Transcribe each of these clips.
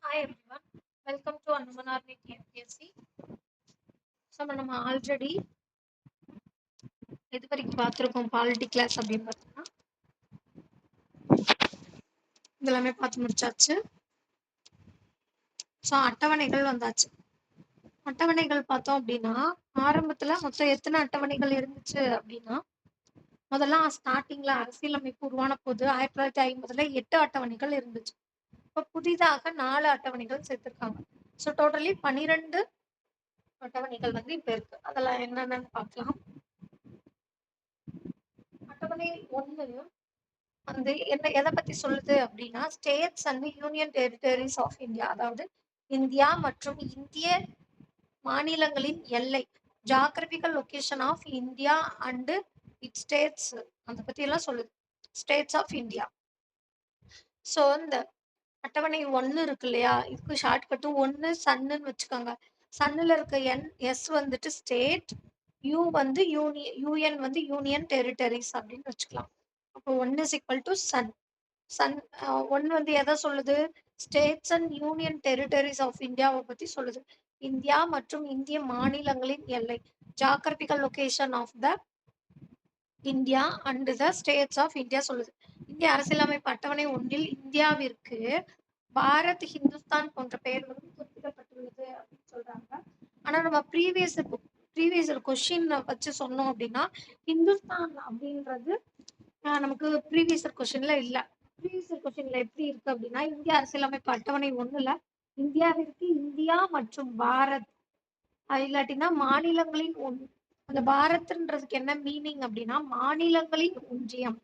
Hi everyone, welcome to Anumanar with MPSC. So நம்ம already எது வரைக்கும் பார்த்துருக்கோம் பாலிட்டி கிளாஸ் அப்படின்னு பார்த்தோம்னா இதெல்லாமே பார்த்து முடிச்சாச்சு. ஸோ அட்டவணைகள் வந்தாச்சு. அட்டவணைகள் பார்த்தோம் அப்படின்னா ஆரம்பத்தில் மொத்தம் எத்தனை அட்டவணைகள் இருந்துச்சு அப்படின்னா முதல்ல ஸ்டார்டிங்ல அரசியலமைப்பு உருவான போது 1950 8 அட்டவணைகள் இருந்துச்சு. இப்போ புதிதாக 4 அட்டவணைகள் சேர்த்திருக்காங்க. ஸோ டோட்டலி 12 அட்டவணைகள் வந்து இப்போ இருக்கு. அதெல்லாம் என்னென்னு பார்க்கலாம். அட்டவணை 1 வந்து என்ன எதை பத்தி சொல்லுது அப்படின்னா states and union territories of India, அதாவது இந்தியா மற்றும் இந்திய மாநிலங்களின் எல்லை, geographical location of India and it states, அதை பத்தி எல்லாம் சொல்லுது. States of India. ஸோ இந்த அட்டவணை 1 இருக்கு இல்லையா, இதுக்கு ஷார்ட்கட்டு 1 சன்னுன்னு வச்சுக்கோங்க. சன்னுல இருக்க எஸ் வந்துட்டு ஸ்டேட், யூ வந்து யூஎன் வந்து யூனியன் டெரிட்டரிஸ் அப்படின்னு வச்சுக்கலாம். அப்போ 1 is equal to sun. Sun 1 வந்து எதை சொல்லுது? States and union territories of இந்தியாவை பத்தி சொல்லுது. இந்தியா மற்றும் இந்திய மாநிலங்களின் எல்லை, geographical location of the India and the states of India சொல்லுது. இந்திய அரசியலமைப்பு அட்டவணை 1 இந்தியாவிற்கு பாரத், ஹிந்துஸ்தான் போன்ற பெயர்களும் குறிப்பிடப்பட்டுள்ளது அப்படின்னு சொல்றாங்க. ஆனா நம்ம ப்ரீவியஸ் கொஸ்டின் வச்சு சொன்னோம் அப்படின்னா ஹிந்துஸ்தான் அப்படின்றது நமக்கு ப்ரீவியஸ் கொஸ்டின்ல இல்ல. ப்ரீவியஸ் கொஸ்டின்ல எப்படி இருக்கு அப்படின்னா இந்திய அரசியலமைப்பு அட்டவணை 1 இந்தியாவிற்கு இந்தியா மற்றும் பாரத், இல்லாட்டினா மாநிலங்களின் அந்த பாரத்ன்றதுக்கு என்ன மீனிங் அப்படின்னா மாநிலங்களின் ஒன்றியம்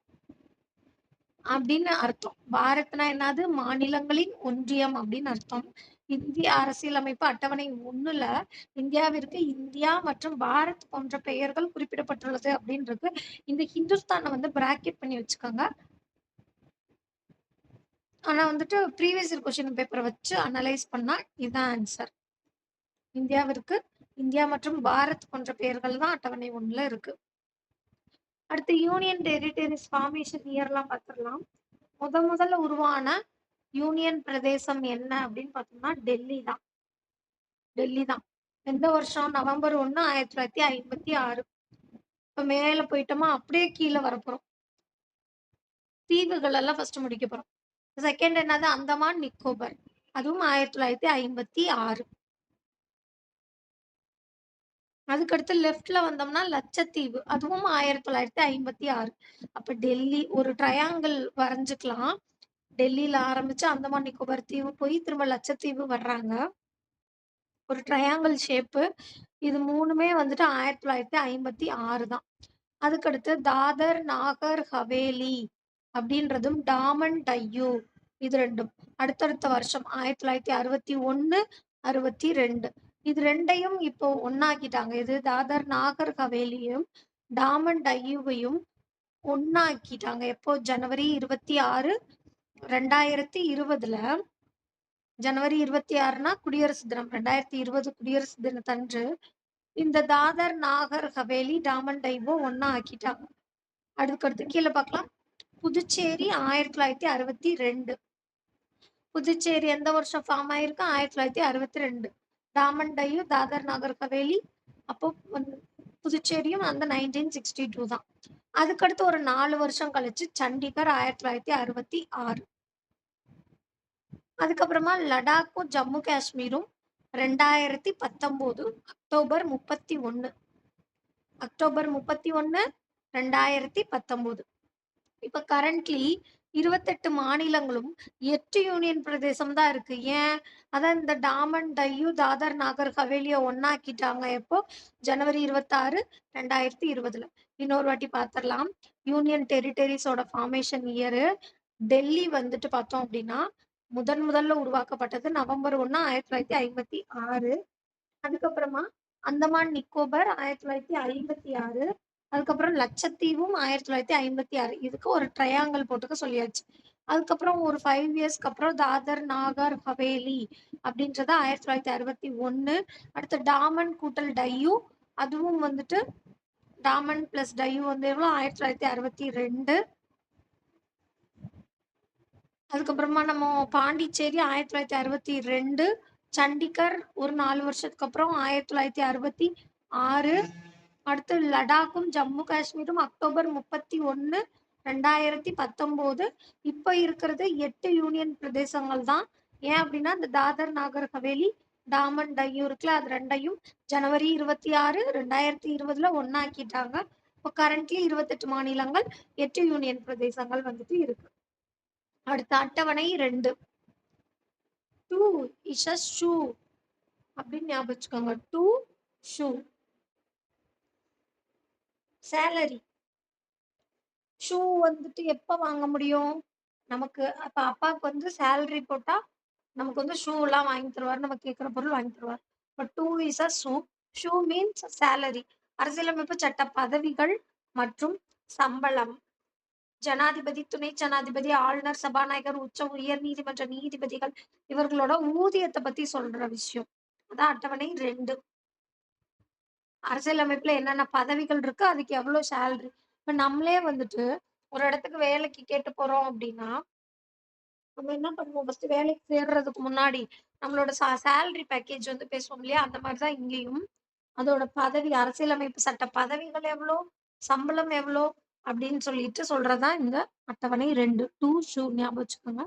அப்படின்னு அர்த்தம். பாரத்னா என்னது? மாநிலங்களின் ஒன்றியம் அப்படின்னு அர்த்தம். இந்திய அரசியலமைப்பு அட்டவணை 1 இந்தியாவிற்கு இந்தியா மற்றும் பாரத் போன்ற பெயர்கள் குறிப்பிடப்பட்டுள்ளது அப்படின்றது. இந்த ஹிந்துஸ்தானை வந்து பிராக்கெட் பண்ணி வச்சுக்கோங்க. ஆனா வந்துட்டு ப்ரீவியஸ் கொஸ்டின் பேப்பரை வச்சு அனலைஸ் பண்ணா இதுதான் ஆன்சர். இந்தியாவிற்கு இந்தியா மற்றும் பாரத் போன்ற பெயர்கள் தான் அட்டவணை 1 இருக்கு. அடுத்து யூனியன் டெரிட்டரிஸ் ஃபார்மேஷன் இயர்லாம் பார்த்துடலாம். முதல்ல உருவான யூனியன் பிரதேசம் என்ன அப்படின்னு பார்த்தோம்னா டெல்லி தான். எந்த வருஷம்? நவம்பர் 1 1956. இப்ப மேல போயிட்டோமா, அப்படியே கீழே வரப்போறோம். தீவுகள் எல்லாம் ஃபர்ஸ்ட் முடிக்க போறோம். செகண்ட் என்னது? அந்தமான் நிக்கோபர், அதுவும் 1956. அதுக்கடுத்து லெஃப்ட்ல வந்தோம்னா லட்சத்தீவு, அதுவும் 1956. அப்ப டெல்லி ஒரு ட்ரையாங்கிள் வரைஞ்சுக்கலாம். டெல்லியில ஆரம்பிச்சு அந்தமான் நிக்கோபர் தீவு போய் திரும்ப லட்சத்தீவு வர்றாங்க. ஒரு ட்ரையாங்கிள் ஷேப்பு. இது மூணுமே வந்துட்டு 1956 தான். அதுக்கடுத்து தாதர் நாகர் ஹவேலி அப்படின்றதும் டாமன் டையூ, இது ரெண்டும் அடுத்தடுத்த வருஷம் 1961 62. இது ரெண்டையும் இப்போ ஒன்னாக்கிட்டாங்க. இது தாதர் நாகர் ஹவேலியும் டாமன் டையூவையும் ஒன்னாக்கிட்டாங்க. எப்போ? ஜனவரி 26 2020. ஜனவரி 26னா குடியரசு தினம். 2020 குடியரசு தினத்தன்று இந்த தாதர் நாகர் ஹவேலி டாமன் டைவோ ஒன்னா ஆக்கிட்டாங்க. அதுக்கடுத்து கீழே பார்க்கலாம். புதுச்சேரி 1962. புதுச்சேரி எந்த வருஷம் ஃபார்ம் ஆயிருக்கு? 1962. டாமன் டையூ தாதர் நாகர் ஹவேலி அப்போ புதுச்சேரியும் அந்த 1962 தான். அதுக்கடுத்து ஒரு 4 வருஷம் கழிச்சு சண்டிகர் 1966. அதுக்கப்புறமா லடாக்கும் ஜம்மு காஷ்மீரும் 2019 அக்டோபர் 31. அக்டோபர் 31 2019. இப்ப கரண்ட்லி 28 மாநிலங்களும் 8 யூனியன் பிரதேசம் தான் இருக்கு. ஏன்? அதான் இந்த டாமன் டையூ தாதர் நாகர் ஹவேலியை ஒன்னாக்கிட்டாங்க. எப்போ? ஜனவரி 26 2020. இன்னொரு வாட்டி பார்த்துடலாம். யூனியன் டெரிட்டரிஸோட ஃபார்மேஷன் இயரு. டெல்லி வந்துட்டு பார்த்தோம் அப்படின்னா முதல்ல உருவாக்கப்பட்டது நவம்பர் 1 1956. அதுக்கப்புறமா அந்தமான் நிக்கோபர் 1956. அதுக்கப்புறம் லட்சத்தீவும் 1956. இதுக்கு ஒரு ட்ரையாங்கிள் போட்டுக்க சொல்லியாச்சு. அதுக்கப்புறம் ஒரு 5 இயர்ஸ்க்கு அப்புறம் தாதர் நாகர் ஹவேலி அப்படின்றத 1961. அடுத்து டாமன் கூட்டல் டையூ, அதுவும் வந்துட்டு டாமன் பிளஸ் டையூ வந்து எவ்வளோ? 1962. அதுக்கப்புறமா நம்ம பாண்டிச்சேரி 1962, சண்டிகர் ஒரு 4 வருஷத்துக்கு அப்புறம் 1966, அடுத்து லடாக்கும், ஜம்மு காஷ்மீரும் அக்டோபர் 31, 2019. இப்ப இருக்கிறது 8 யூனியன் பிரதேசங்கள் தான். ஏன் அப்படின்னா இந்த தாதர் நாகர் ஹவேலி, டாமன் டையூ இருக்குல்ல, அது ரெண்டையும் ஜனவரி 26, 2020 ஒன்னாக்கிட்டாங்க. இப்போ கரண்ட்லி 28 மாநிலங்கள், 8 யூனியன் பிரதேசங்கள் வந்துட்டு இருக்கு. அடுத்த அட்டவணை 2. டூ இஸ் அ ஷூ அப்படின்னு ஞாபகம் வச்சுக்கோங்க. Two shoe. சேலரி. ஷூ வந்துட்டு எப்ப வாங்க முடியும்? நமக்கு அப்ப அப்பாவுக்கு வந்து சேலரி போட்டா நமக்கு வந்து ஷூ எல்லாம் வாங்கி தருவாரு. நம்ம கேட்கிற பொருள் வாங்கி தருவார். But two is a shoe. Shoe means salary. அரசியலமைப்பு சட்ட பதவிகள் மற்றும் சம்பளம். ஜனாதிபதி, துணை ஜனாதிபதி, ஆளுநர், சபாநாயகர், உயர் நீதிமன்ற நீதிபதிகள் இவர்களோட ஊதியத்தை பத்தி சொல்ற விஷயம். அதான் அட்டவணை 2. அரசியலமைப்புல என்னென்ன பதவிகள் இருக்கு, அதுக்கு எவ்வளவு சேலரி. இப்ப நம்மளே வந்துட்டு ஒரு இடத்துக்கு வேலைக்கு கேட்டு போறோம் அப்படின்னா, நம்ம என்ன பண்ணுவோம்? ஃபர்ஸ்ட் வேலைக்கு சேர்றதுக்கு முன்னாடி நம்மளோட சேலரி பேக்கேஜ் வந்து பேசுவோம் இல்லையா? அந்த மாதிரிதான் இங்கேயும். அதோட பதவி, அரசியலமைப்பு சட்ட பதவிகள் எவ்வளோ, சம்பளம் எவ்வளோ அப்படின்னு சொல்லிட்டு சொல்றதுதான் இந்த அட்டவணை 2. டூ ஷூ ஞாபகம் வச்சுக்கோங்க.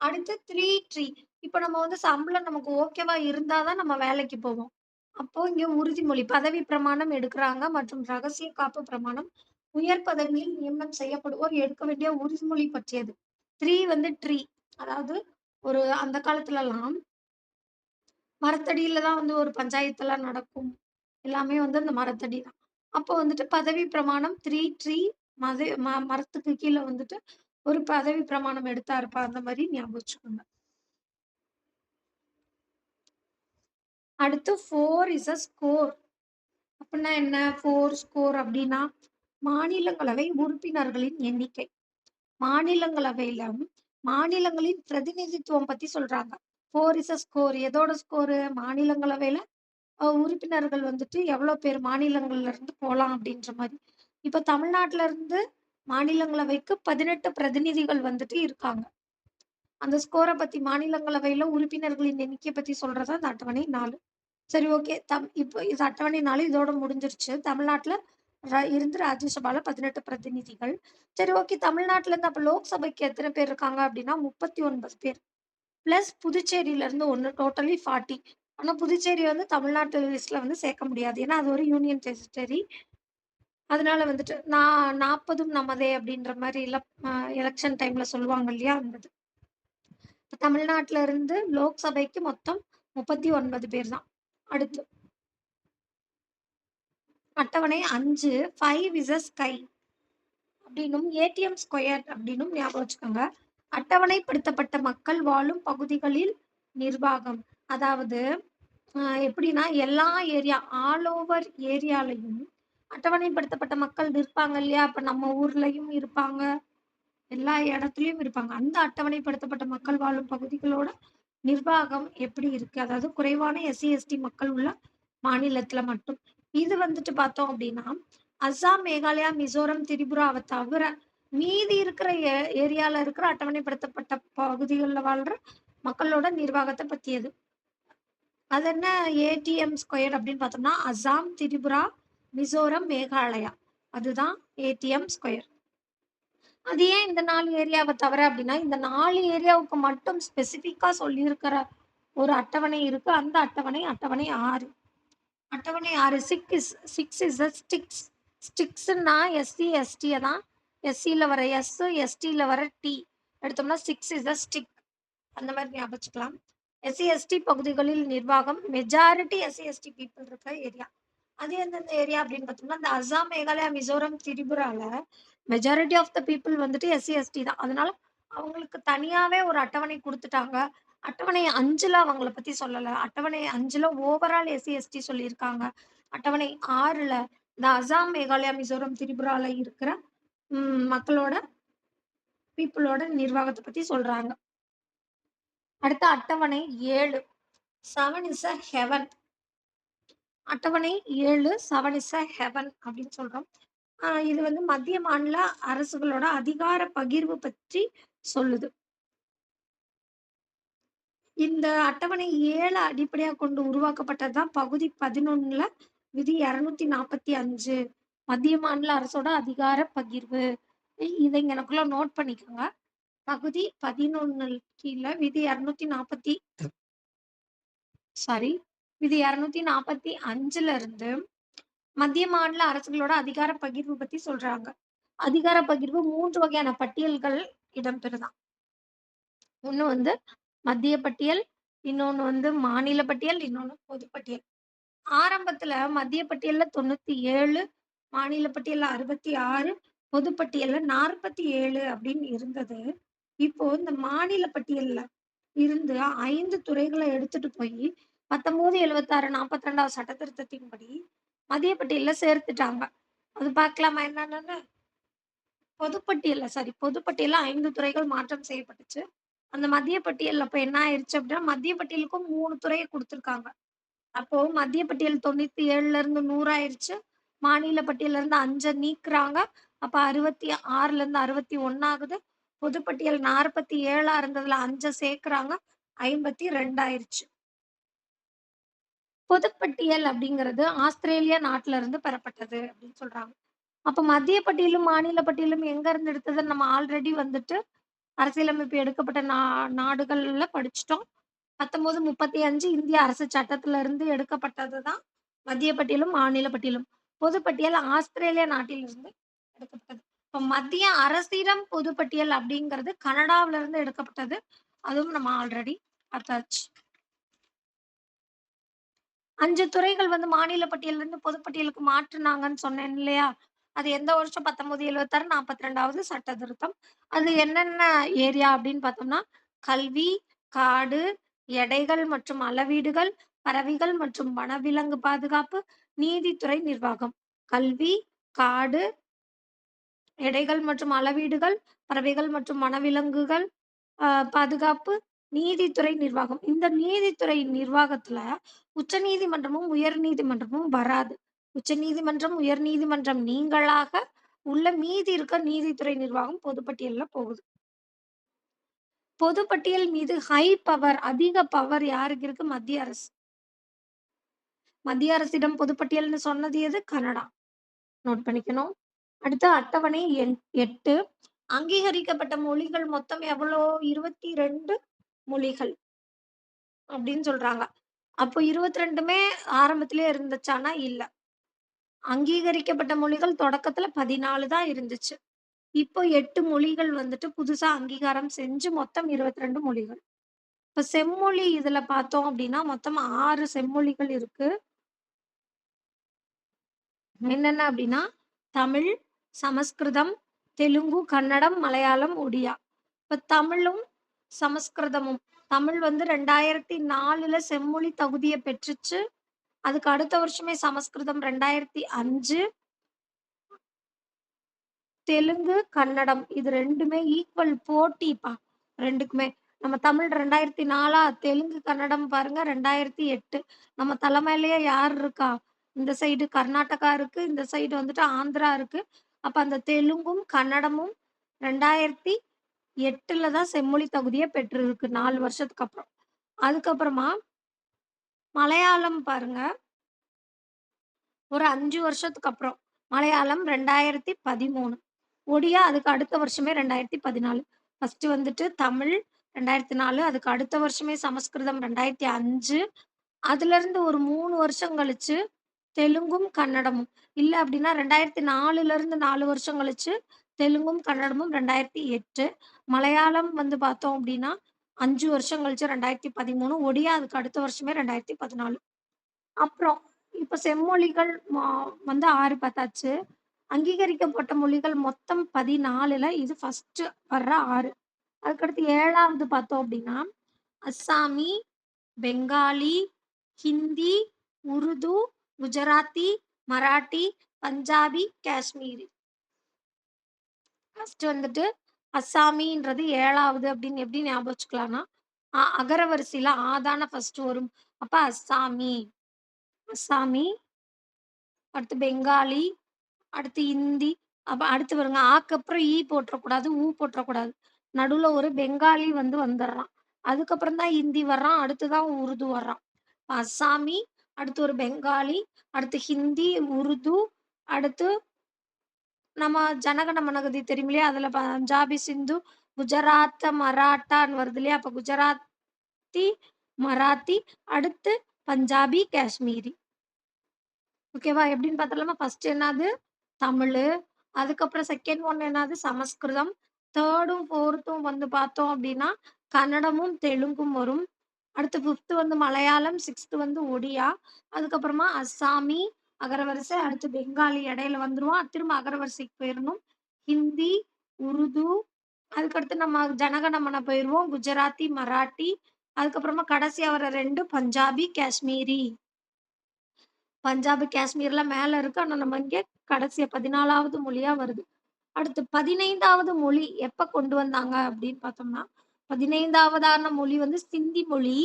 அடுத்து 3 ட்ரீ. இப்ப நம்ம வந்து சம்பளம் நமக்கு ஓகேவா இருந்தா தான் நம்ம வேலைக்கு போவோம். அப்போ இங்க உறுதிமொழி, பதவி பிரமாணம் எடுக்குறாங்க மற்றும் ரகசிய காப்பு பிரமாணம். உயர் பதவியில் நியமனம் செய்யப்படுவோர் எடுக்க வேண்டிய உறுதிமொழி பற்றியது. 3 வந்து ட்ரீ. அதாவது ஒரு அந்த காலத்துலலாம் மரத்தடியில தான் வந்து ஒரு பஞ்சாயத்துலாம் நடக்கும். எல்லாமே வந்து அந்த மரத்தடி தான். அப்போ வந்துட்டு பதவி பிரமாணம் 3 ட்ரீ. மரத்துக்கு கீழ வந்துட்டு ஒரு பதவி பிரமாணம் எடுத்தாருப்பா. அந்த மாரி ஞாபகம் வச்சுக்கோங்க. அடுத்து 4 இஸ் அ ஸ்கோர். அப்படின்னா என்ன? 4 ஸ்கோர் அப்படின்னா மாநிலங்களவை உறுப்பினர்களின் எண்ணிக்கை. மாநிலங்களவையில மாநிலங்களின் பிரதிநிதித்துவம் பத்தி சொல்றாங்க. 4 இஸ் அ ஸ்கோர். எதோட ஸ்கோரு? மாநிலங்களவையில உறுப்பினர்கள் வந்துட்டு எவ்வளோ பேர் மாநிலங்கள்ல இருந்து போலாம் அப்படின்ற மாரி. இப்ப தமிழ்நாட்டுல இருந்து மாநிலங்களவைக்கு 18 பிரதிநிதிகள் வந்துட்டு இருக்காங்க. அந்த ஸ்கோர பத்தி, மாநிலங்களவையில உறுப்பினர்களின் எண்ணிக்கைய பத்தி சொல்றது அந்த அட்டவணை 4. சரி, ஓகே. இப்போ இது அட்டவணை 4 இதோட முடிஞ்சிருச்சு. தமிழ்நாட்டுல இருந்து ராஜ்யசபால 18 பிரதிநிதிகள். சரி, ஓகே. தமிழ்நாட்டுல இருந்து அப்ப லோக்சபைக்கு எத்தன பேர் இருக்காங்க அப்படின்னா 39 பேர். பிளஸ் புதுச்சேரியில இருந்து 1, டோட்டலி 40. ஆனா புதுச்சேரி வந்து தமிழ்நாட்டு லிஸ்ட்ல வந்து சேர்க்க முடியாது. ஏன்னா அது ஒரு யூனியன் டெரிட்டரி. அதனால வந்துட்டு 40ம் நமதே அப்படின்ற மாரி எலக்ஷன் டைம்ல சொல்லுவாங்க இல்லையா? அந்த இது. தமிழ்நாட்டுல இருந்து லோக்சபைக்கு மொத்தம் 39 பேர் தான். அடுத்து அட்டவணை 5 5 இஸ் அ ஸ்கை அப்படின்னும் ஏடிஎம் ஸ்கொயர் அப்படின்னும் ஞாபகம் வச்சுக்கோங்க. அட்டவணைப்படுத்தப்பட்ட மக்கள் வாழும் பகுதிகளில் நிர்வாகம். அதாவது எப்படின்னா எல்லா ஏரியா, ஆல் ஓவர் ஏரியாலயும் அட்டவணைப்படுத்தப்பட்ட மக்கள் இருப்பாங்க இல்லையா? அப்ப நம்ம ஊர்லயும் இருப்பாங்க. எல்லா இடத்துலயும் இருப்பாங்க. அந்த அட்டவணைப்படுத்தப்பட்ட மக்கள் வாழும் பகுதிகளோட நிர்வாகம் எப்படி இருக்கு? அதாவது குறைவான எஸ்சி, எஸ்டி மக்கள் உள்ள மாநிலத்துல மட்டும். இது வந்துட்டு பார்த்தோம் அப்படின்னா, அஸ்ஸாம், மேகாலயா, மிசோரம், திரிபுராவ தவிர மீதி இருக்கிற ஏரியால இருக்கிற அட்டவணைப்படுத்தப்பட்ட பகுதிகள்ல வாழ்ற மக்களோட நிர்வாகத்த பத்தியது. அது என்ன ஏடிஎம் ஸ்கொயர் அப்படின்னு பார்த்தோம்னா, அஸ்ஸாம், திரிபுரா, மிசோரம், மேகாலயா. அதுதான் ஏடிஎம் ஸ்கொயர். அது ஏன் இந்த 4 ஏரியாவ தவிர அப்படின்னா, இந்த 4 ஏரியாவுக்கு மட்டும் ஸ்பெசிஃபிக்கா சொல்லியிருக்கிற ஒரு அட்டவணை இருக்கு. அந்த அட்டவணை அட்டவணை 6. அட்டவணை 6 6 இஸ் த ஸ்டிக்ஸ். ஸ்டிக்ஸ்ன்னா எஸ்சி, எஸ்டிய தான். எஸ்சில வர எஸ், எஸ்டில வர டி எடுத்தோம்னா 6 இஸ் த ஸ்டிக். அந்த மாதிரி ஞாபகம் வச்சுக்கலாம். எஸ்சி, எஸ்டி பகுதிகளில் நிர்வாகம். மெஜாரிட்டி எஸ்சி, எஸ்டி பீப்புள் இருக்க ஏரியா. அது எந்தெந்த ஏரியா அப்படின்னு பார்த்தோம்னா, இந்த அஸ்ஸாம், மேகாலயா, மிசோரம், திரிபுரால மெஜாரிட்டி ஆஃப் த பீப்புள் வந்துட்டு எஸ்சி, எஸ்டி தான். அதனால அவங்களுக்கு தனியாவே ஒரு அட்டவணை குடுத்துட்டாங்க. அட்டவணை 5ல அவங்கள பத்தி சொல்லல. அட்டவணை 5ல ஓவரால் எஸ்சி, எஸ்டி சொல்லியிருக்காங்க. அட்டவணை 6ல இந்த அஸ்ஸாம், மேகாலயா, மிசோரம், திரிபுரால இருக்கிற மக்களோட பீப்புளோட நிர்வாகத்த பத்தி சொல்றாங்க. அடுத்த அட்டவணை 7 7 இஸ் அ ஹெவன். அட்டவணை 7 7 இஸ் அ ஹெவன் அப்படின்னு சொல்றோம். இது வந்து மத்திய மாநில அரசுகளோட அதிகார பகிர்வு பற்றி சொல்லுது. இந்த அட்டவணை 7 அடிப்படையாகக் கொண்டு உருவாக்கப்பட்டது தான் பகுதி 11ல விதி 245 மத்திய மாநில அரசோட அதிகார பகிர்வு. இத இங்க எனக்குள்ள நோட் பண்ணிக்கோங்க. பகுதி 11 கீழ விதி 240 சாரி விதி 245ல இருந்து மத்திய மாநில அரசுகளோட அதிகார பகிர்வு பத்தி சொல்றாங்க. அதிகார பகிர்வு 3 வகையான பட்டியல்கள் இடம்பெறுதாம். ஒண்ணு வந்து மத்திய பட்டியல், இன்னொன்னு வந்து மாநில பட்டியல், இன்னொன்னு பொது பட்டியல். ஆரம்பத்துல மத்திய பட்டியல்ல 97, மாநில பட்டியல்ல 66, பொது பட்டியல்ல 47 அப்படின்னு இருந்தது. இப்போ இந்த மாநில பட்டியல்ல இருந்து 5 துறைகள எடுத்துட்டு போயி 1976 42வது சட்ட திருத்தத்தின்படி மத்திய பட்டியல்ல சேர்த்துட்டாங்க. அது பார்க்கலாமா என்னன்னு? பொதுப்பட்டியல்ல 5 துறைகள் மாற்றம் செய்யப்பட்டுச்சு. அந்த மத்திய பட்டியல்ல அப்ப என்ன ஆயிருச்சு அப்படின்னா, மத்திய பட்டியலுக்கும் 3 துறைய குடுத்துருக்காங்க. அப்போ மத்திய பட்டியல் 97ல இருந்து 100 ஆயிருச்சு. மாநில பட்டியல்ல இருந்து 5 நீக்குறாங்க. அப்ப 66ல இருந்து 61 ஆகுது. பொதுப்பட்டியல் 47ஆ இருந்ததுல 5 சேர்க்குறாங்க. 52 ஆயிருச்சு. பொதுப்பட்டியல் அப்படிங்கிறது ஆஸ்திரேலியா நாட்டுல இருந்து பெறப்பட்டது அப்படின்னு சொல்றாங்க. அப்ப மத்திய பட்டியலும், மாநில பட்டியலும் எங்க இருந்து எடுத்ததுன்னு நம்ம ஆல்ரெடி வந்துட்டு அரசியலமைப்பு எடுக்கப்பட்ட நாடுகள்ல படிச்சுட்டோம். 1935 இந்திய அரசு சட்டத்துல இருந்து எடுக்கப்பட்டது தான் மத்திய பட்டியலும், மாநில பட்டியலும். பொதுப்பட்டியல் ஆஸ்திரேலியா நாட்டிலிருந்து எடுக்கப்பட்டது. இப்ப மத்திய அரசிடம் பொதுப்பட்டியல் அப்படிங்கிறது கனடாவுல இருந்து எடுக்கப்பட்டது. அதுவும் நம்ம ஆல்ரெடி பார்த்தாச்சு. 5 துறைகள் வந்து மாநில பட்டியலிருந்து பொதுப்பட்டியலுக்கு மாற்றுனாங்கன்னு சொன்னேன் இல்லையா? அது எந்த வருஷம் 1976 42வது சட்ட திருத்தம். அது என்னென்ன ஏரியா அப்படின்னு பார்த்தோம்னா, கல்வி, காடு, எடைகள் மற்றும் அளவீடுகள், பறவைகள் மற்றும் வனவிலங்கு பாதுகாப்பு, நீதித்துறை நிர்வாகம். கல்வி, காடு, எடைகள் மற்றும் அளவீடுகள், பறவைகள் மற்றும் வனவிலங்குகள் பாதுகாப்பு, நீதித்துறை நிர்வாகம். இந்த நீதித்துறை நிர்வாகத்துல உச்சநீதிமன்றமும், உயர்நீதிமன்றமும் வராது. உச்சநீதிமன்றம், உயர்நீதிமன்றம் நீங்களாக உள்ள மீதி இருக்க நீதித்துறை நிர்வாகம் பொதுப்பட்டியல்ல போகுது. பொதுப்பட்டியல் மீது ஹை பவர் அதிக பவர் யாருக்கு இருக்கு? மத்திய அரசு. மத்திய அரசிடம் பொதுப்பட்டியல்னு சொன்னது எது? கனடா. நோட் பண்ணிக்கணும். அடுத்து அட்டவணை 8 அங்கீகரிக்கப்பட்ட மொழிகள் மொத்தம் எவ்வளோ? 22 மொழிகள் அப்படின்னு சொல்றாங்க. அப்போ 22மே ஆரம்பத்திலே இருந்துச்சான்னா இல்ல. அங்கீகரிக்கப்பட்ட மொழிகள் தொடக்கத்துல 14 தான் இருந்துச்சு. இப்போ 8 மொழிகள் வந்துட்டு புதுசா அங்கீகாரம் செஞ்சு மொத்தம் 22 மொழிகள். இப்ப செம்மொழி இதுல பார்த்தோம் அப்படின்னா, மொத்தம் 6 செம்மொழிகள் இருக்கு. என்னென்ன அப்படின்னா, தமிழ், சமஸ்கிருதம், தெலுங்கு, கன்னடம், மலையாளம், ஒடியா. இப்ப தமிழும், சமஸ்கிருதமும். தமிழ் வந்து 2004ல செம்மொழி தகுதிய பெற்றுச்சு. அதுக்கு அடுத்த வருஷமே சமஸ்கிருதம் 2005. தெலுங்கு, கன்னடம் இது 2மே ஈக்குவல் போட்டிப்பா 2க்குமே. நம்ம தமிழ் 2004 தெலுங்கு, கன்னடம் பாருங்க 2008. நம்ம தலைமையிலேயே யார் இருக்கா? இந்த சைடு கர்நாடகா இருக்கு. இந்த சைடு வந்துட்டு ஆந்திரா இருக்கு. அப்ப அந்த தெலுங்கும், கன்னடமும் 2008ல தான் செம்மொழி தகுதிய பெற்றிருக்கு 4 வருஷத்துக்கு அப்புறம். அதுக்கப்புறமா மலையாளம் பாருங்க. ஒரு 5 வருஷத்துக்கு அப்புறம். மலையாளம் 2013. ஒடியா அதுக்கு அடுத்த வருஷமே 2014. ஃபர்ஸ்ட்டு வந்துட்டு தமிழ் 2004 அதுக்கு அடுத்த வருஷமே சமஸ்கிருதம் 2005. அதுலருந்து ஒரு 3 வருஷம் கழிச்சு தெலுங்கும், கன்னடமும். இல்ல அப்டின்னா 2004லருந்து 4 வருஷம் கழிச்சு தெலுங்கும், கன்னடமும் 2008. மலையாளம் வந்து பார்த்தோம் அப்டின்னா 5 வருஷம் கழிச்சு 2013. ஒடியா அதுக்கு அடுத்த வருஷமே 2014. அப்புறம் இப்ப செம்மொழிகள் வந்து 6 பார்த்தாச்சு. அங்கீகரிக்கப்பட்ட மொழிகள் மொத்தம் 14ல இது ஃபர்ஸ்ட்டு வர்ற 6. அதுக்கடுத்து 7வது பார்த்தோம் அப்டின்னா, அஸ்ஸாமி, பெங்காலி, ஹிந்தி, உருது, குஜராத்தி, மராட்டி, பஞ்சாபி, காஷ்மீரி. ஃபர்ஸ்ட்டு வந்துட்டு அஸ்ஸாமின்றது 7வது அப்படின்னு எப்படி ஞாபகம் வச்சுக்கலாம்னா, அகர வரிசையில ஆ தான ஃபர்ஸ்ட்டு வரும். அப்ப அஸ்ஸாமி, அஸ்ஸாமி, அடுத்து பெங்காலி, அடுத்து ஹிந்தி, அப்ப அடுத்து பாருங்க ஆக்கு அப்புறம் ஈ போட்றக்கூடாது, ஊ போட்றக்கூடாது. நடுவுல ஒரு பெங்காலி வந்து வந்துர்றான். அதுக்கப்புறம் தான் ஹிந்தி வர்றான். அடுத்து தான் உருது வர்றான். அஸ்ஸாமி, அடுத்து ஒரு பெங்காலி, அடுத்து ஹிந்தி, உருது, அடுத்து நம்ம ஜனகண மனகதி தெரியும் இல்லையா? அதுல பஞ்சாபி, சிந்து, குஜராத்த மராட்டான்னு வருது இல்லையா? அப்ப குஜராத்தி, மராத்தி, அடுத்து பஞ்சாபி, காஷ்மீரி. ஓகேவா? எப்படின்னு பாத்துரலாமா? ஃபர்ஸ்ட் என்னது? தமிழு. அதுக்கப்புறம் செகண்ட் ஒன் என்னது? சமஸ்கிருதம். 3ம் 4த்தும் வந்து பார்த்தோம் அப்படின்னா, கன்னடமும், தெலுங்கும் வரும். அடுத்து 5த் வந்து மலையாளம், 6த் வந்து ஒடியா. அதுக்கப்புறமா அஸ்ஸாமி, அகரவரிசை. அடுத்து பெங்காலி இடையில வந்துருவான். திரும்ப அகரவரிசைக்கு போயிரணும். ஹிந்தி, உருது, அதுக்கடுத்து நம்ம ஜனகணமன போயிருவோம். குஜராத்தி, மராட்டி. அதுக்கப்புறமா கடைசியா வர 2 பஞ்சாபி, காஷ்மீரி. பஞ்சாப், காஷ்மீர்லாம் மேல இருக்கு. ஆனா நம்ம இங்க கடைசியா 14வது மொழியா வருது. அடுத்து 15வது மொழி எப்ப கொண்டு வந்தாங்க அப்படின்னு பார்த்தோம்னா, 15வதான மொழி வந்து சிந்தி மொழி.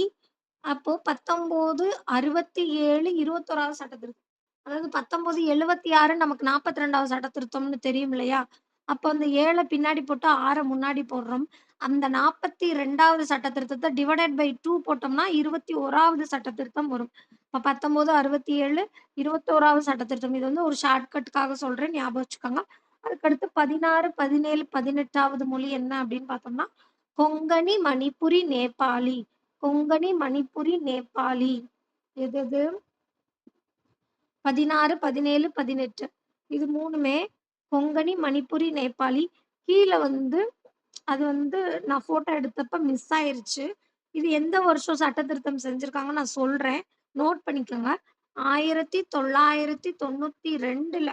அப்போ 1967 21வது சட்டத்திருத்தம். அதாவது 1976 நமக்கு 42வது சட்டத்திருத்தம்னு தெரியும் இல்லையா? அப்ப அந்த 7 பின்னாடி போட்டு 6 முன்னாடி போடுறோம். அந்த 42வது சட்டத்திருத்தத்த டிவைடட் பை 2 போட்டோம்னா 21வது சட்டத்திருத்தம் வரும். இப்ப 1967 21வது சட்டத்திருத்தம். இது வந்து ஒரு ஷார்ட்கட்டுக்காக சொல்றேன். ஞாபகம் வச்சுக்கோங்க. அதுக்கடுத்து 16, 17, 18வது மொழி என்ன அப்படின்னு பார்த்தோம்னா, கொங்கணி, மணிப்புரி, நேபாளி. கொங்கணி, மணிப்புரி, நேபாளி. எது எது? 16, 17, 18. இது 3மே கொங்கணி, மணிப்புரி, நேபாளி. கீழ வந்து அது வந்து நான் ஃபோட்டோ எடுத்தப்ப மிஸ் ஆயிருச்சு. இது எந்த வருஷம் சட்ட திருத்தம் செஞ்சிருக்காங்கன்னு நான் சொல்றேன். நோட் பண்ணிக்கோங்க. 1992ல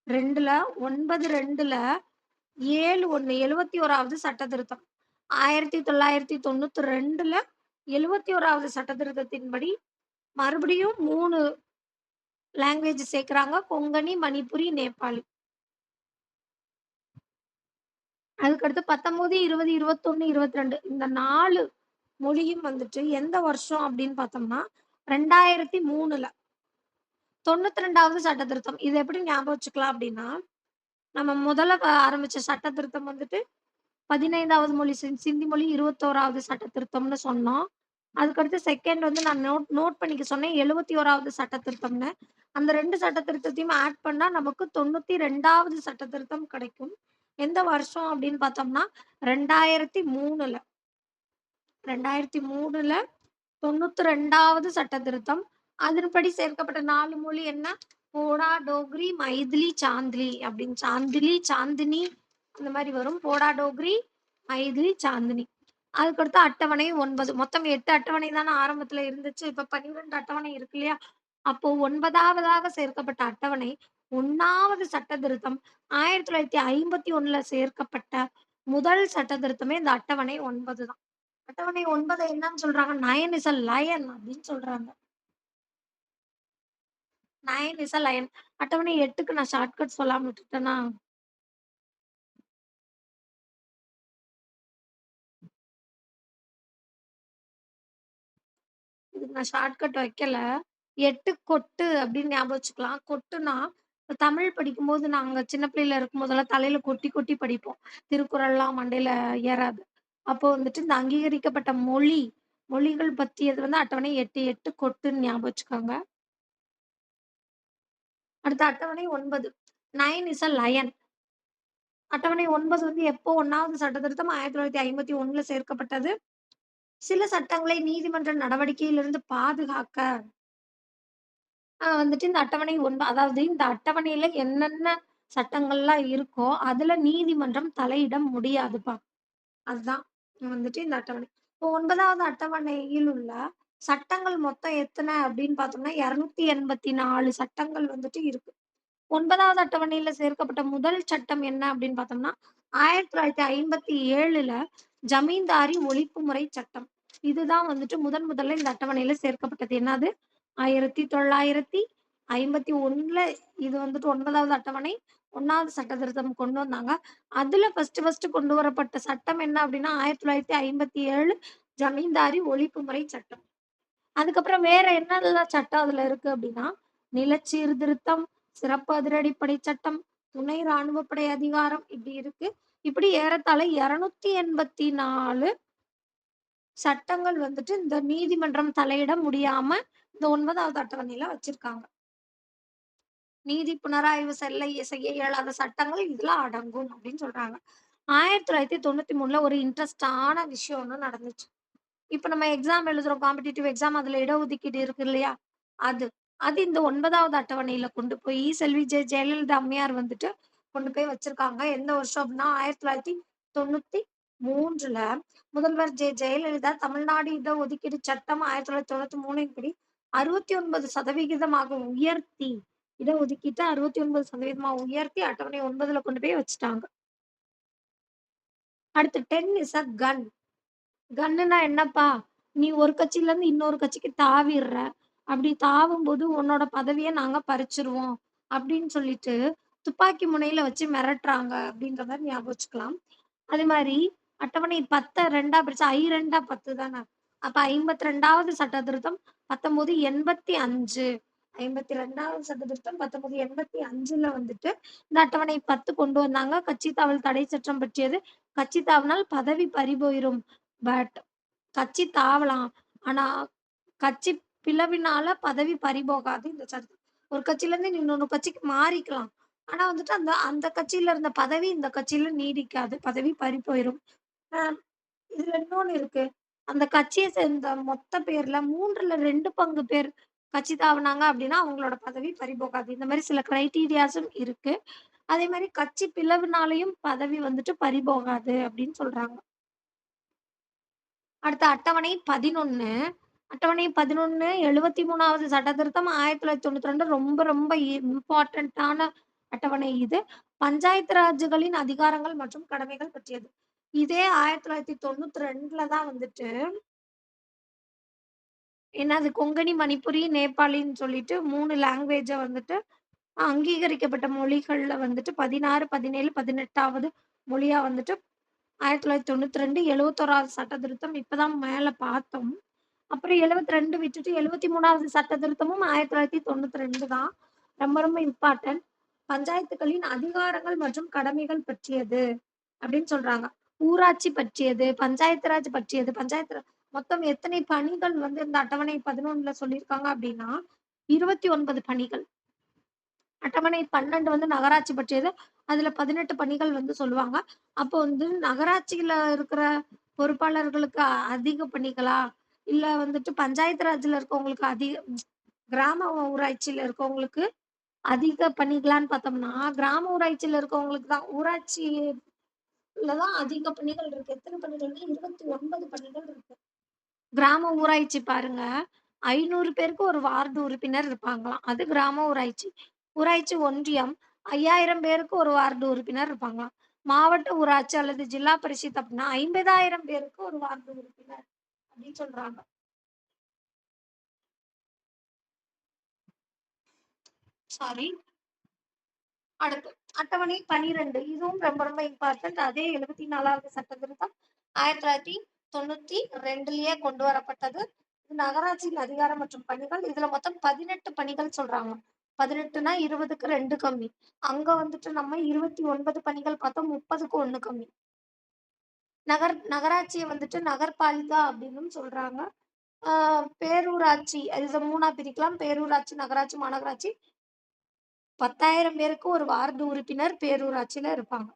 2ல 9/2ல 7/1 71வது சட்ட திருத்தம். 1992ல 71வது சட்ட திருத்தத்தின்படி மறுபடியும் 3 லாங்குவேஜ் சேர்க்குறாங்க. கொங்கணி, மணிப்புரி, நேபாளி. அதுக்கடுத்து 19, 20, 21, 22 இந்த 4 மொழியும் வந்துட்டு எந்த வருஷம் அப்படின்னு பார்த்தோம்னா, 2003ல 92வது சட்ட திருத்தம். இத எப்படி ஞாபகம் வச்சுக்கலாம் அப்படின்னா, நம்ம முதல்ல ஆரம்பிச்ச சட்ட திருத்தம் வந்துட்டு 15வது மொழி சிந்தி மொழி 21வது சட்ட திருத்தம்னு சொன்னோம். அதுக்கடுத்து செகண்ட் வந்து நான் நோட் நோட் பண்ணிக்க சொன்னேன். 71வது சட்ட திருத்தம்னு. அந்த 2 சட்ட திருத்தத்தையும் ஆட் பண்ணா நமக்கு 92வது சட்ட திருத்தம் கிடைக்கும். எந்த வருஷம் அப்படின்னு பார்த்தோம்னா, 2003ல 2003ல 92வது சட்ட திருத்தம். அதன்படி சேர்க்கப்பட்ட 4 மொழி என்ன? போடா, டோக்ரி, மைதிலி, சாந்திலி அப்படின்னு சாந்தினி அந்த மாரி வரும். போடா டோக்ரி, மைதிலி, சாந்தினி. அதுக்கடுத்து அட்டவணை 9. மொத்தம் 8 அட்டவணை தானே ஆரம்பத்துல இருந்துச்சு. இப்ப 12 அட்டவணை இருக்கு இல்லையா? அப்போ 9வதாக சேர்க்கப்பட்ட அட்டவணை 1வது சட்ட திருத்தம் 1951ல சேர்க்கப்பட்ட முதல் சட்ட திருத்தமே இந்த அட்டவணை 9 தான். அட்டவணை 9 என்னன்னு சொல்றாங்க? நயன் இஸ் அ லயன் அப்படின்னு சொல்றாங்க. Nine is a lion. அட்டவணை 8க்கு நான் ஷார்ட்கட் சொல்லாம விட்டுட்டேனா? இதுக்கு நான் ஷார்ட்கட் வைக்கல. 8 கொட்டு அப்படின்னு ஞாபகம் வச்சுக்கலாம். கொட்டுனா, இப்ப தமிழ் படிக்கும்போது நாங்க சின்ன பிள்ளையில இருக்கும்போதெல்லாம் தலையில கொட்டி கொட்டி படிப்போம். திருக்குறள்லாம் மண்டையில ஏறாது. அப்போ வந்துட்டு இந்த அங்கீகரிக்கப்பட்ட மொழிகள் பத்தியது வந்து அட்டவணை 8, 8 கொட்டுன்னு ஞாபகம் வச்சுக்கோங்க. அடுத்து அட்டவணை 9. Nine is a lion. அட்டவணை 9 வந்து எப்போ 1வது சட்ட திருத்தம் 1951ல சேர்க்கப்பட்டது. சில சட்டங்களை நீதிமன்ற நடவடிக்கையிலிருந்து பாதுகாக்க வந்துட்டு இந்த அட்டவணை அதாவது இந்த அட்டவணையில என்னென்ன சட்டங்கள்லாம் இருக்கோ, அதுல நீதிமன்றம் தலையிட முடியாதுப்பா. அதுதான் வந்துட்டு இந்த அட்டவணை. இப்போ 9வது அட்டவணையில் உள்ள சட்டங்கள் மொத்தம் எத்தன அப்படின்னு பார்த்தோம்னா, 284 சட்டங்கள் வந்துட்டு இருக்கு. 9வது அட்டவணையில சேர்க்கப்பட்ட முதல் சட்டம் என்ன அப்படின்னு பார்த்தோம்னா, 1957ல ஜமீன்தாரி ஒழிப்பு முறை சட்டம். இதுதான் வந்துட்டு முதல்ல இந்த அட்டவணையில சேர்க்கப்பட்டது. என்னது? 1951ல இது வந்துட்டு 9வது அட்டவணை. 1வது சட்ட திருத்தம் கொண்டு வந்தாங்க. அதுல ஃபர்ஸ்ட் கொண்டு வரப்பட்ட சட்டம் என்ன அப்படின்னா, 1957 ஜமீன்தாரி ஒழிப்பு முறை சட்டம். அதுக்கப்புறம் வேற என்னெல்லாம் சட்டம் அதுல இருக்கு அப்படின்னா, நிலச் சீர்திருத்தம், சிறப்பு அதிரடிப்படை சட்டம், துணை ராணுவப்படை அதிகாரம் இப்படி இருக்கு. இப்படி ஏறத்தாழ 284 சட்டங்கள் வந்துட்டு இந்த நீதிமன்றம் தலையிட முடியாம இந்த 9வது அட்டவணையில வச்சிருக்காங்க. நீதி புனராய்வு செய்ய இயலாத சட்டங்கள் இதுல அடங்கும் அப்படின்னு சொல்றாங்க. 1993ல ஒரு இன்ட்ரெஸ்டான விஷயம் ஒண்ணு நடந்துச்சு. இப்ப நம்ம எக்ஸாம் எழுதுறோம். Competitive exam. அதுல இடஒதுக்கீடு இருக்கு இல்லையா? அது. அது இந்த 9வது அட்டவணையில கொண்டு போய் செல்வி ஜெயலலிதா அம்மையார் வந்துட்டு கொண்டு போய் வச்சிருக்காங்க. எந்த வருஷம் அப்படின்னா 1993ல முதல்வர் ஜெயலலிதா தமிழ்நாடு இடஒதுக்கீடு சட்டம் 1993 படி 69% உயர்த்தி இடஒதுக்கீட்ட 69% உயர்த்தி அட்டவணை 9ல கொண்டு போய் வச்சுட்டாங்க. அடுத்து 10 இஸ் அ கன். கன்னுனா என்னப்பா? நீ ஒரு கட்சியிலருந்து இன்னொரு கட்சிக்கு தாவிர்ற. அப்படி தாவும்போது உன்னோட பதவிய நாங்க பறிச்சுருவோம். அப்படின்னு சொல்லிட்டு துப்பாக்கி முனையில வச்சு மிரட்டுறாங்க அப்படின்ற மாரி ஞாபகம் வச்சுக்கலாம். அதே மாரி அட்டவணை 10 2ஆ பிரிச்சா ஐ 2 10 தான. அப்ப 52வது சட்ட திருத்தம் 1985. 52வது சட்ட திருத்தம் 1985ல வந்துட்டு இந்த அட்டவணை 10 கொண்டு வந்தாங்க. கட்சி தாவல் தடை சட்டம் பற்றியது. கட்சி தாவினால் பதவி பறிபோயிரும். பட் கட்சி தாவலாம். ஆனா, கட்சி பிளவினால பதவி பறிபோகாது இந்த சட்டத்துல. ஒரு கட்சியிலருந்து இன்னொரு கட்சிக்கு மாறிக்கலாம். ஆனா வந்துட்டு அந்த அந்த கட்சியில இருந்த பதவி இந்த கட்சியில நீடிக்காது. பதவி பறிபோயிரும். அ இதுல இன்னொன்னு இருக்கு. அந்த கட்சிய சேர்ந்த மொத்த பேர்ல 3ல 2 பங்கு பேர் கட்சி தாவுனாங்க அப்டின்னா, அவங்களோட பதவி பறிபோகாது. இந்த மாரி சில கிரைட்டீரியாஸும் இருக்கு. அதே மாரி கட்சி பிளவுனாலயும் பதவி வந்துட்டு பறிபோகாது அப்டின்னு சொல்றாங்க. அடுத்து அட்டவணை 11. அட்டவணை 11 73வது சட்ட திருத்தம் 1992 ரொம்ப ரொம்ப இம்பார்ட்டன்ட்டான அட்டவணை இது. பஞ்சாயத்து ராஜ்களின் அதிகாரங்கள் மற்றும் கடமைகள் பற்றியது. இதே 1992ல தான் வந்துட்டு என்னது கொங்கணி, மணிப்புரி, நேபாளின்னு சொல்லிட்டு 3 லாங்குவேஜ வந்துட்டு அங்கீகரிக்கப்பட்ட மொழிகள்ல வந்துட்டு 16, 17, 18வது மொழியா வந்துட்டு 1992 71வது சட்ட திருத்தம் இப்ப தான் மேல பார்த்தோம். அப்புறம் 72 விட்டுட்டு 73வது சட்ட திருத்தமும் 1992 தான். ரொம்ப ரொம்ப இம்பார்ட்டன்ட். பஞ்சாயத்துகளின் அதிகாரங்கள் மற்றும் கடமைகள் பற்றியது அப்படின்னு சொல்றாங்க. ஊராட்சி பற்றியது, பஞ்சாயத்து ராஜ் பற்றியது, மொத்தம் எத்தனை பணிகள் வந்து இந்த அட்டவணை 11ல சொல்லியிருக்காங்க அப்படின்னா, 29 பணிகள். அட்டவணை 12 வந்து நகராட்சி பற்றியது. அதுல 18 பணிகள் வந்து சொல்லுவாங்க. அப்போ வந்து நகராட்சியில இருக்கிற பொறுப்பாளர்களுக்கு அதிக பணிகளா? இல்ல வந்துட்டு பஞ்சாயத்து ராஜ்ல இருக்கவங்களுக்கு கிராம ஊராட்சியில இருக்கவங்களுக்கு அதிக பணிகளான்னு பார்த்தோம்னா, கிராம ஊராட்சியில இருக்கவங்களுக்கு தான் ஊராட்சியில தான் அதிக பணிகள் இருக்கு. எத்தன பணிகள்னா 29 பணிகள் இருக்கு. கிராம ஊராட்சி பாருங்க. 500 பேருக்கு ஒரு வார்டு உறுப்பினர் இருப்பாங்களாம். அது கிராம ஊராட்சி. ஊராட்சி ஒன்றியம் 5000 பேருக்கு ஒரு வார்டு உறுப்பினர் இருப்பாங்களாம். மாவட்ட ஊராட்சி அல்லது ஜில்லா பரிஷத் அப்டின்னா 50,000 பேருக்கு ஒரு வார்டு உறுப்பினர் அப்டின்னு சொல்றாங்க. சாரி. அடுத்து அட்டவணை 12 இதுவும் ரொம்ப ரொம்ப இம்பார்ட்டன்ட். அதே 74வது சட்ட திருத்தம் 1992லயே கொண்டு வரப்பட்டது. இது நகராட்சியின் அதிகாரம் மற்றும் பணிகள். இதுல மொத்தம் 18 பணிகள் சொல்றாங்க. 18னா 20க்கு 2 கம்மி. அங்க வந்துட்டு நம்ம 29 பணிகள் பார்த்தோம். 30க்கு 1 கம்மி. நகராட்சிய வந்துட்டு நகர்பாலிகா அப்டின்னும் சொல்றாங்க. ஆ பேரூராட்சி இத 3ஆ பிரிக்கலாம். பேரூராட்சி, நகராட்சி, மாநகராட்சி. 10,000 பேருக்கு ஒரு வார்டு உறுப்பினர் பேரூராட்சியில இருப்பாங்க.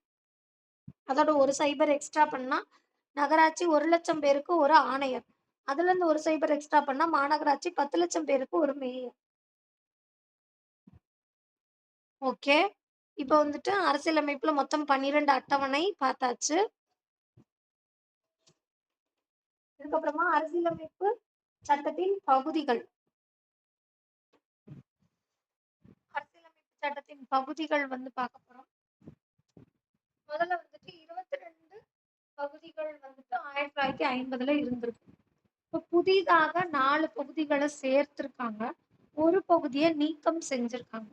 அதோட ஒரு சைபர் எக்ஸ்ட்ரா பண்ணா, நகராட்சி 1,00,000 பேருக்கு ஒரு ஆணையர். அதுலருந்து ஒரு சைபர் எக்ஸ்ட்ரா பண்ணா, மாநகராட்சி 10,00,000 பேருக்கு ஒரு மேயர். ஓகே. இப்ப வந்துட்டு அரசியலமைப்புல மொத்தம் 12 அட்டவணை பார்த்தாச்சு. இதுக்கப்புறமா அரசியலமைப்பு சட்டத்தின் பகுதிகள். அரசியலமைப்பு சட்டத்தின் பகுதிகள் வந்து பார்க்க போறோம். முதல்ல வந்துட்டு 22 பகுதிகள் வந்துட்டு 1950ல இருந்திருக்கு. இப்ப புதிதாக 4 பகுதிகள சேர்த்திருக்காங்க. ஒரு பகுதிய நீக்கம் செஞ்சிருக்காங்க.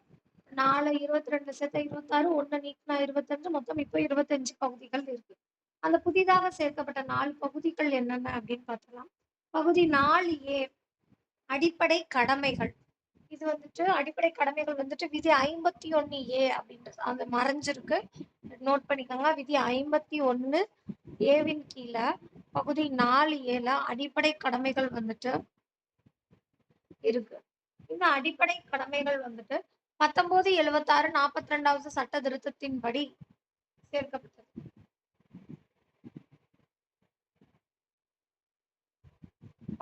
4 22 சேர்த்தா 26, 1 நீக்குனா 25 மொத்தம் இப்ப 25 பகுதிகள் இருக்கு. அந்த புதிதாக சேர்க்கப்பட்ட 4 பகுதிகள் என்னென்ன அப்படின்னு பார்த்தலாம். பகுதி 4 ஏ அடிப்படை கடமைகள். இது வந்துட்டு அடிப்படை கடமைகள் வந்துட்டு விதி 51A அப்படின்றது அந்த மறைஞ்சிருக்கு. நோட் பண்ணிக்கோங்க. விதி 51Aவின் கீழ பகுதி 4Aல அடிப்படை கடமைகள் வந்துட்டு இருக்கு. இந்த அடிப்படை கடமைகள் வந்துட்டு 1976 42வது சட்ட திருத்தத்தின்படி சேர்க்கப்பட்டது.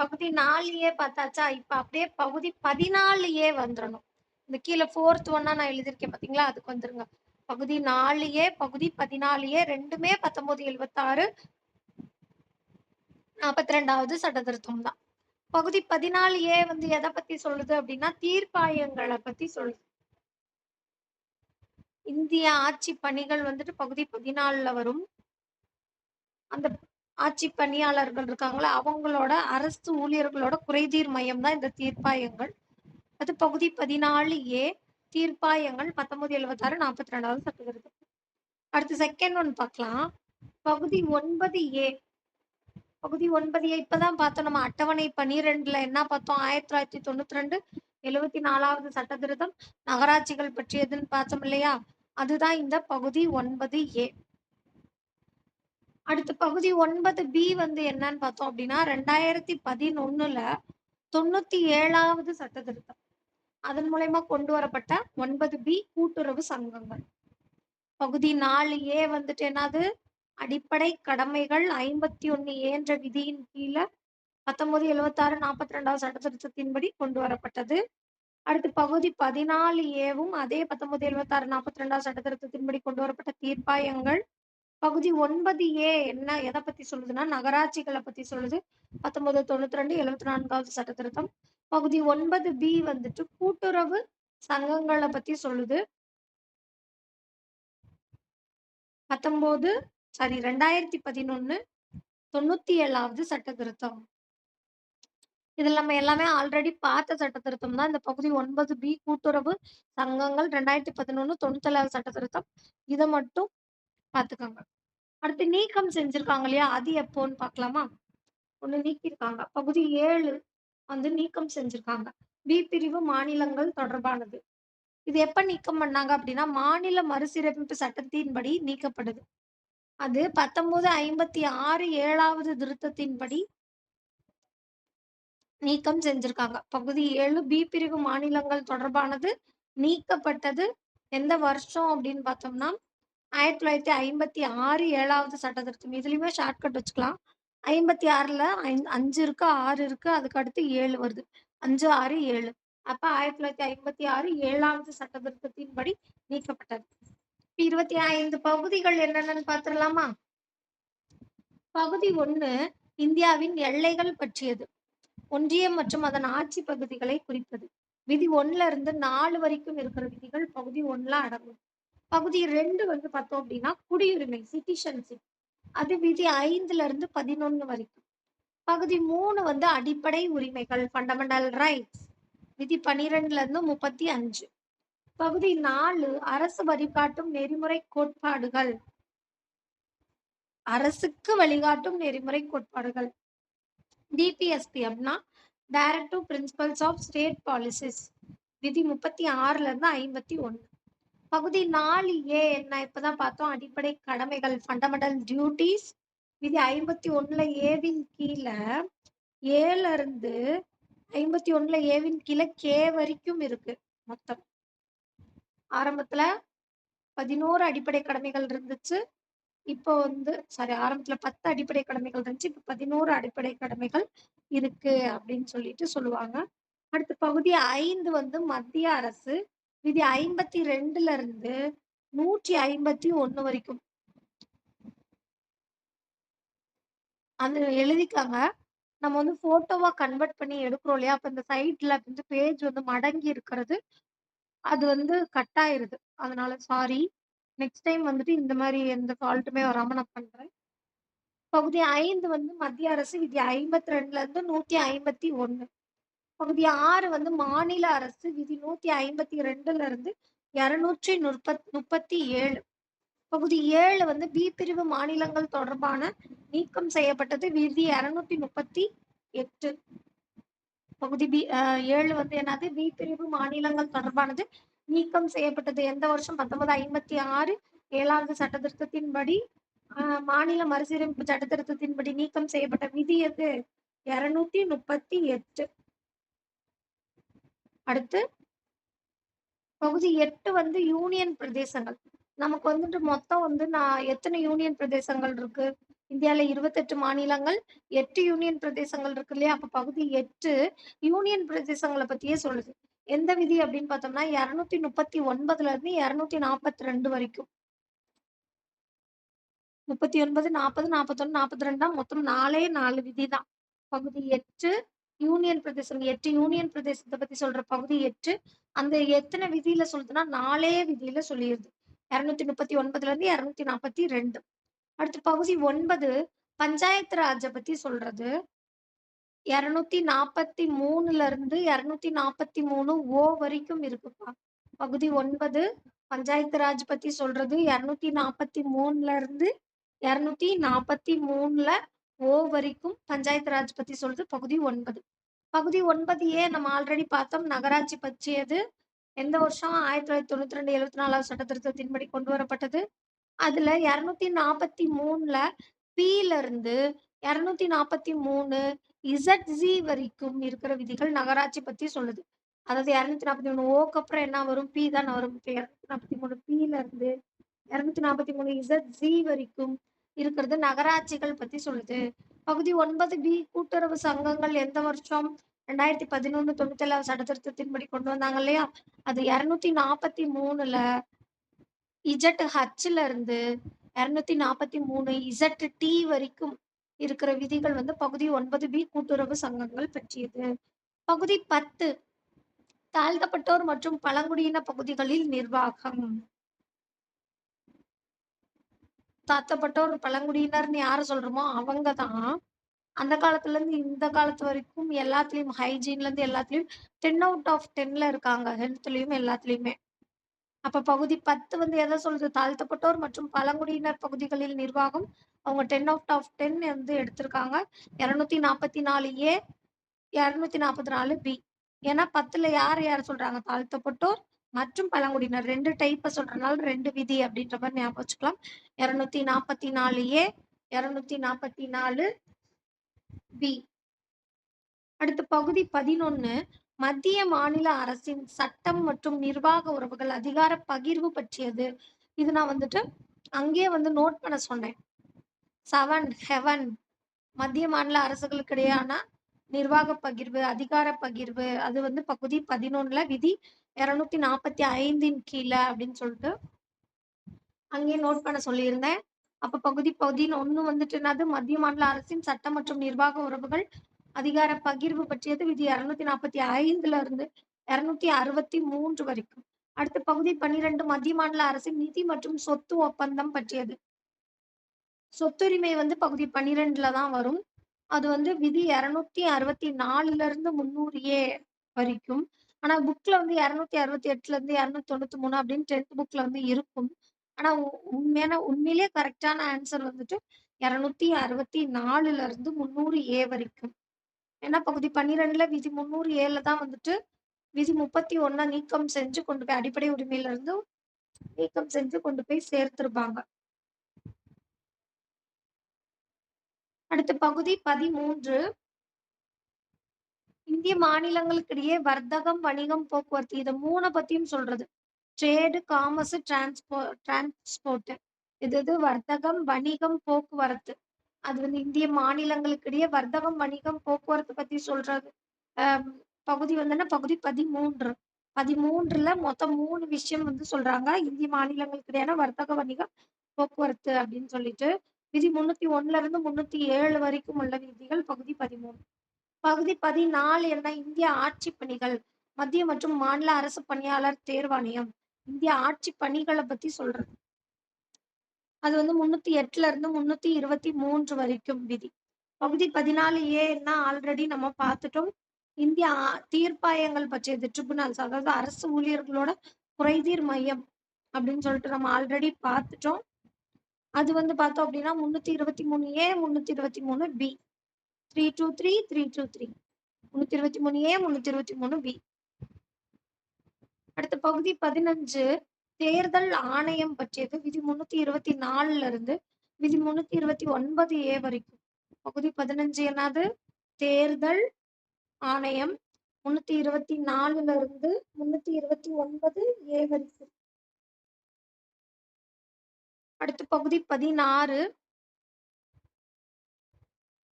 பகுதி 4A பார்த்தாச்சா? இப்ப அப்படியே பகுதி 14A வந்துடணும். இந்த கீழே 4th ஒன்னா நான் எழுதியிருக்கேன் பாத்தீங்களா, அதுக்கு வந்துருங்க. பகுதி 4A பகுதி 14A ரெண்டுமே 1976 42வது சட்ட திருத்தம் தான். பகுதி 14A வந்து எதை பத்தி சொல்லுது அப்படின்னா தீர்ப்பாயங்களை பத்தி சொல்லுது. இந்திய ஆட்சி பணிகள் வந்துட்டு பகுதி 14ல வரும். அந்த ஆட்சி பணியாளர்கள் இருக்காங்களா, அவங்களோட அரசு ஊழியர்களோட குறைதீர் மையம் தான் இந்த தீர்ப்பாயங்கள். அது பகுதி 14A தீர்ப்பாயங்கள் 1976 42வது சட்ட திருத்தம். அடுத்து செகண்ட் ஒன் பார்க்கலாம். பகுதி 9A. பகுதி 9A இப்பதான் பார்த்தோம். நம்ம அட்டவணை 12ல என்ன பார்த்தோம்? 1992 74வது சட்ட திருத்தம் நகராட்சிகள் பற்றியதுன்னு பார்த்தோம் இல்லையா? அதுதான் இந்த பகுதி 9A. அடுத்து பகுதி 9B வந்து என்னன்னு பார்த்தோம் அப்படின்னா 2011ல 97வது சட்ட திருத்தம். அதன் மூலயமா கொண்டு வரப்பட்ட 9B கூட்டுறவு சங்கங்கள். பகுதி 4A வந்துட்டு என்னது? அடிப்படை கடமைகள் 51A என்ற விதியின் கீழ 1976 42வது சட்ட திருத்தத்தின்படி கொண்டு வரப்பட்டது. அடுத்து பகுதி 14Aவும் அதே 1976 42வது சட்ட திருத்தத்தின்படி கொண்டு வரப்பட்ட தீர்ப்பாயங்கள். பகுதி 9A என்ன எதை பத்தி சொல்லுதுன்னா நகராட்சிகளை பத்தி சொல்லுது. 1992 74வது சட்ட திருத்தம். பகுதி 9B வந்துட்டு கூட்டுறவு சங்கங்களை பத்தி சொல்லுது. 2011 97வது சட்ட திருத்தம். இதுல நம்ம எல்லாமே ஆல்ரெடி பார்த்த சட்ட திருத்தம் தான். இந்த பகுதி 9B கூட்டுறவு சங்கங்கள் 2011 97வது சட்ட திருத்தம். இதை மட்டும் பார்த்துக்கோங்க. அடுத்து நீக்கம் செஞ்சிருக்காங்க இல்லையா, அது எப்போன்னு பார்க்கலாமா? ஒண்ணு நீக்கியிருக்காங்க. பகுதி 7 வந்து நீக்கம் செஞ்சிருக்காங்க. பி பிரிவு மாநிலங்கள் தொடர்பானது. இது எப்ப நீக்கம் பண்ணாங்க அப்படின்னா மாநில மறுசீரமைப்பு சட்டத்தின்படி நீக்கப்படுது. அது 1956 7வது திருத்தத்தின்படி நீக்கம் செஞ்சிருக்காங்க. பகுதி 7 பி பிரிவு மாநிலங்கள் தொடர்பானது நீக்கப்பட்டது எந்த வருஷம் அப்படின்னு பார்த்தோம்னா 1956 7வது சட்ட திருத்தம். இதுலயுமே ஷார்ட்கட் வச்சுக்கலாம். 56ல 5 இருக்கு, 6 இருக்கு, அதுக்கு அடுத்து 7 வருது. 5 6 7. அப்ப 1956 7வது சட்ட திருத்தத்தின்படி நீக்கப்பட்டது. 25 பகுதிகள் என்னென்னு பார்த்துடலாமா? பகுதி 1 இந்தியாவின் எல்லைகள் பற்றியது. ஒன்றியம் மற்றும் அதன் ஆட்சி பகுதிகளை குறிப்பது. விதி 1ல இருந்து 4 வரைக்கும் இருக்கிற விதிகள் பகுதி 1ல அடங்கும். பகுதி 2 வந்து பார்த்தோம் அப்படின்னா குடியுரிமை சிட்டிசன்ஷிப். அது விதி 5ல இருந்து 11 வரைக்கும். பகுதி 3 வந்து அடிப்படை உரிமைகள் ஃபண்டமெண்டல் ரைட்ஸ். விதி 12ல இருந்து 35. பகுதி 4 அரசு வழிகாட்டும் நெறிமுறை கோட்பாடுகள். அரசுக்கு வழிகாட்டும் நெறிமுறை கோட்பாடுகள். டிபிஎஸ்பி அப்படின்னா directive principles of state policies. விதி 36ல இருந்து 51. பகுதி 4A என்ன இப்பதான் பார்த்தோம்? அடிப்படை கடமைகள் ஃபண்டமெண்டல் டியூட்டிஸ். விதி 51ல ஏவின் கீழ 7ல இருந்து 51ல ஏவின் கீழ கே வரைக்கும் இருக்கு. மொத்தம் ஆரம்பத்துல 11 அடிப்படை கடமைகள் இருந்துச்சு. இப்போ வந்து ஆரம்பத்துல 10 அடிப்படை கடமைகள் இருந்துச்சு. இப்ப 11 அடிப்படை கடமைகள் இருக்கு அப்படின்னு சொல்லிட்டு சொல்லுவாங்க. அடுத்து பகுதி 5 வந்து மத்திய அரசு. விதி 52ல இருந்து 151 வரைக்கும். அது எழுதிக்காங்க. நம்ம வந்து போட்டோவா கன்வெர்ட் பண்ணி எடுக்கிறோம் இல்லையா, அப்ப இந்த சைட்ல வந்து பேஜ் வந்து மடங்கி இருக்கிறது அது வந்து கட் ஆயிருது. அதனால சாரி. நெக்ஸ்ட் டைம் வந்துட்டு இந்த மாதிரி எந்த ஃபால்ட்டுமே வராம நான் பண்றேன். பகுதி 5 வந்து மத்திய அரசு. விதி 52ல இருந்து 151. பகுதி 6 வந்து மாநில அரசு. விதி 152ல இருந்து 237. பகுதி 7 வந்து பி பிரிவு மாநிலங்கள் தொடர்பான நீக்கம் செய்யப்பட்டது. விதி 238. பகுதி பி 7 வந்து என்னது? பி பிரிவு மாநிலங்கள் தொடர்பானது நீக்கம் செய்யப்பட்டது. எந்த வருஷம்? 1956 7வது சட்ட திருத்தத்தின்படி மாநில மறுசீரமைப்பு சட்ட திருத்தத்தின்படி நீக்கம் செய்யப்பட்ட விதி எது? 238. அடுத்து பகுதி 8 வந்து யூனியன் பிரதேசங்கள். நமக்கு வந்துட்டு மொத்தம் வந்து எத்தனை யூனியன் பிரதேசங்கள் இருக்கு? இந்தியால 28 மாநிலங்கள், 8 யூனியன் பிரதேசங்கள் இருக்கு இல்லையா? அப்ப பகுதி 8 யூனியன் பிரதேசங்கள பத்தியே சொல்லுது. எந்த விதி அப்படின்னு பார்த்தோம்னா, 239ல இருந்து 242 வரைக்கும். 39, 40, 41, 42 மொத்தம் 4 விதி தான். பகுதி 8 யூனியன் பிரதேசம். 8 யூனியன் பிரதேசத்த பத்தி சொல்ற பகுதி 8. அந்த எத்தன விதியில சொல்லுதுன்னா, 4 விதியில சொல்லிருது. 239ல இருந்து 242. அடுத்து பகுதி 9 பஞ்சாயத்து ராஜ பத்தி சொல்றது. 243ல இருந்து 243 ஓ வரைக்கும் இருக்குப்பா. பகுதி 9 பஞ்சாயத்து ராஜ் பத்தி சொல்றது. 243ல இருந்து 243ல ஓ வரைக்கும் பஞ்சாயத்து ராஜ் பத்தி சொல்றது பகுதி 9. பகுதி 9 நம்ம ஆல்ரெடி பார்த்தோம். நகராட்சி பற்றியது. எந்த வருஷம்? 1992 74வது சட்ட திருத்தத்தின்படி கொண்டு வரப்பட்டது. அதுல 243ல பி-ல இருந்து 243 இசட்-ஜி வரைக்கும் இருக்கிற விதிகள் நகராட்சி பத்தி சொல்லுது. அதாவது 243 ஓக்கு அப்புறம் என்ன வரும்? பி தானே வரும். இப்ப 243 பி-ல இருந்து 243 இசட்-ஜி வரைக்கும் இருக்கிறது நகராட்சிகள் பத்தி சொல்லுது. பகுதி 9 பி கூட்டுறவு சங்கங்கள் எந்த வருஷம்? 2011 97வது சட்ட திருத்தத்தின்படி கொண்டு வந்தாங்க இல்லையா? அது 243ல இஜட்-ஹச்ல இருந்து 243 இசட்-டி வரைக்கும் இருக்கிற விதிகள் வந்து பகுதி 9 பி கூட்டுறவு சங்கங்கள் பற்றியது. பகுதி 10 தாழ்த்தப்பட்டோர் மற்றும் பழங்குடியின பகுதிகளில் நிர்வாகம். தாழ்த்தப்பட்டோர் பழங்குடியினர்னு யார சொல்றோமோ அவங்க தான் அந்த காலத்துல இருந்து இந்த காலத்து வரைக்கும் எல்லாத்துலயும் ஹைஜீன்ல இருந்து எல்லாத்துலயும் 10 அவுட் ஆஃப் 10ல இருக்காங்க. ஹெல்த்லயும் எல்லாத்துலயுமே. அப்ப பகுதி 10 வந்து எத சொல்லுது? தாழ்த்தப்பட்டோர் மற்றும் பழங்குடியினர் பகுதிகளில் நிர்வாகம். அவங்க 10 அவுட் ஆஃப் 10 வந்து எடுத்திருக்காங்க. 244 ஏ, 244 பி. ஏன்னா 10ல யார் சொல்றாங்க? தாழ்த்தப்பட்டோர் மற்றும் பழங்குடியினர் 2 டைப்ப சொல்றனால 2 விதி அப்படின்ற மாதிரி ஞாபகம் வச்சுக்கலாம். 244 ஏ, 244 பி. அடுத்து பகுதி 11 மத்திய மாநில அரசின் சட்டம் மற்றும் நிர்வாக உறவுகள் அதிகார பகிர்வு பற்றியது. இது நான் வந்துட்டு அங்கேயே வந்து நோட் பண்ண சொன்னேன். 7 மத்திய மாநில அரசுகளுக்கு இடையான நிர்வாக பகிர்வு, அதிகார பகிர்வு. அது வந்து பகுதி 11ல விதி 245ன் கீழ அப்படின்னு சொல்லிட்டு அங்கேயே நோட் பண்ண சொல்லியிருந்தேன். அப்ப பகுதி 11 வந்துட்டு என்னது? மத்திய மாநில அரசின் சட்டம் மற்றும் நிர்வாக உறவுகள் அதிகார பகிர்வு பற்றியது. விதி 245ல இருந்து 263 வரைக்கும். அடுத்து பகுதி 12 மத்திய மாநில அரசின் நிதி மற்றும் சொத்து ஒப்பந்தம் பற்றியது. சொத்துரிமை வந்து பகுதி 12ல தான் வரும். அது வந்து விதி 264ல இருந்து 300 ஏ வரைக்கும். ஆனா புக்ல வந்து 268ல இருந்து 293 அப்படின்னு 10th புக்ல வந்து இருக்கும். ஆனா உண்மையிலேயே கரெக்டான ஆன்சர் வந்துட்டு 264ல இருந்து 300 ஏ வரைக்கும். ஏன்னா பகுதி 12ல விதி 300 ஏல தான் வந்துட்டு விதி 31 நீக்கம் செஞ்சு கொண்டு போய் அடிப்படை உரிமையில இருந்து நீக்கம் செஞ்சு கொண்டு போய் சேர்த்திருப்பாங்க. அடுத்து பகுதி 13 இந்திய மாநிலங்களுக்கிடையே வர்த்தகம், வணிகம், போக்குவரத்து இத 3 பத்தியும் சொல்றது. Trade, commerce, transport. இது வர்த்தகம், வணிகம், போக்குவரத்து. அது வந்து இந்திய மாநிலங்களுக்கிடையே வர்த்தகம், வணிகம், போக்குவரத்து பத்தி சொல்றது. பகுதி வந்து பகுதி 13. 13ல மொத்தம் 3 விஷயம் வந்து சொல்றாங்க. இந்திய மாநிலங்களுக்கு இடையான வர்த்தக, வணிகம், போக்குவரத்து அப்படின்னு சொல்லிட்டு. விதி 301ல இருந்து 307 வரைக்கும் உள்ள விதிகள் பகுதி 13. பகுதி 14 என்ன? இந்திய ஆட்சி பணிகள். மத்திய மற்றும் மாநில அரசு பணியாளர் தேர்வாணையம். இந்திய ஆட்சி பணிகளை பத்தி சொல்றது. அது வந்து 308ல இருந்து 323 வரைக்கும் விதி. பகுதி 14 ஏ என்ன? ஆல்ரெடி நம்ம பார்த்துட்டோம். இந்திய தீர்ப்பாயங்கள் பற்றியது. ட்ரிபுனல்ஸ், அதாவது அரசு ஊழியர்களோட குறைதீர் மையம் அப்படின்னு சொல்லிட்டு நம்ம ஆல்ரெடி பார்த்துட்டோம். அது வந்து பார்த்தோம் அப்படின்னா 323 ஏ, 323 பி, 323, 323. 323A, 323B. அடுத்த பகுதி 15 தேர்தல் ஆணையம் பற்றியது. விதி 324 இருந்து விதி 329A வரைக்கும். பகுதி 15 என்னது? தேர்தல் ஆணையம். 324 இருந்து 329A வரைக்கும். அடுத்து பகுதி 16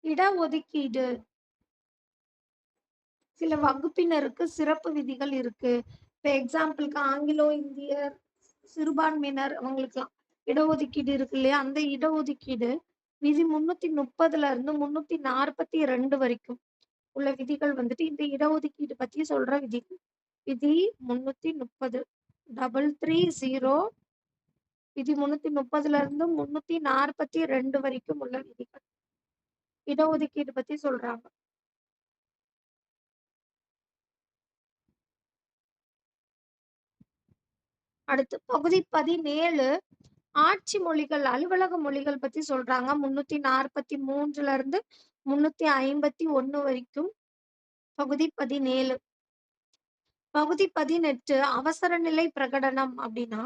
இடஒதுக்கீடு. சில வகுப்பினருக்கு சிறப்பு விதிகள் இருக்கு. இப்ப எக்ஸாம்பிளுக்கு ஆங்கிலோ இந்தியர், சிறுபான்மையினர் அவங்களுக்குலாம் இடஒதுக்கீடு இருக்கு இல்லையா? அந்த இடஒதுக்கீடு விதி 330 இருந்து 342 வரைக்கும் உள்ள விதிகள் வந்துட்டு இந்த இடஒதுக்கீடு பத்தி சொல்ற விதிகள். விதி 330 330 விதி 330 இருந்து 342 வரைக்கும் உள்ள விதிகள் இடஒதுக்கீடு பத்தி சொல்றாங்க. அடுத்து பகுதி 17 ஆட்சி மொழிகள், அலுவலக மொழிகள் பத்தி சொல்றாங்க. 343 இருந்து 351 வரைக்கும். பகுதி 17. பகுதி 18 அவசர நிலை பிரகடனம் அப்படின்னா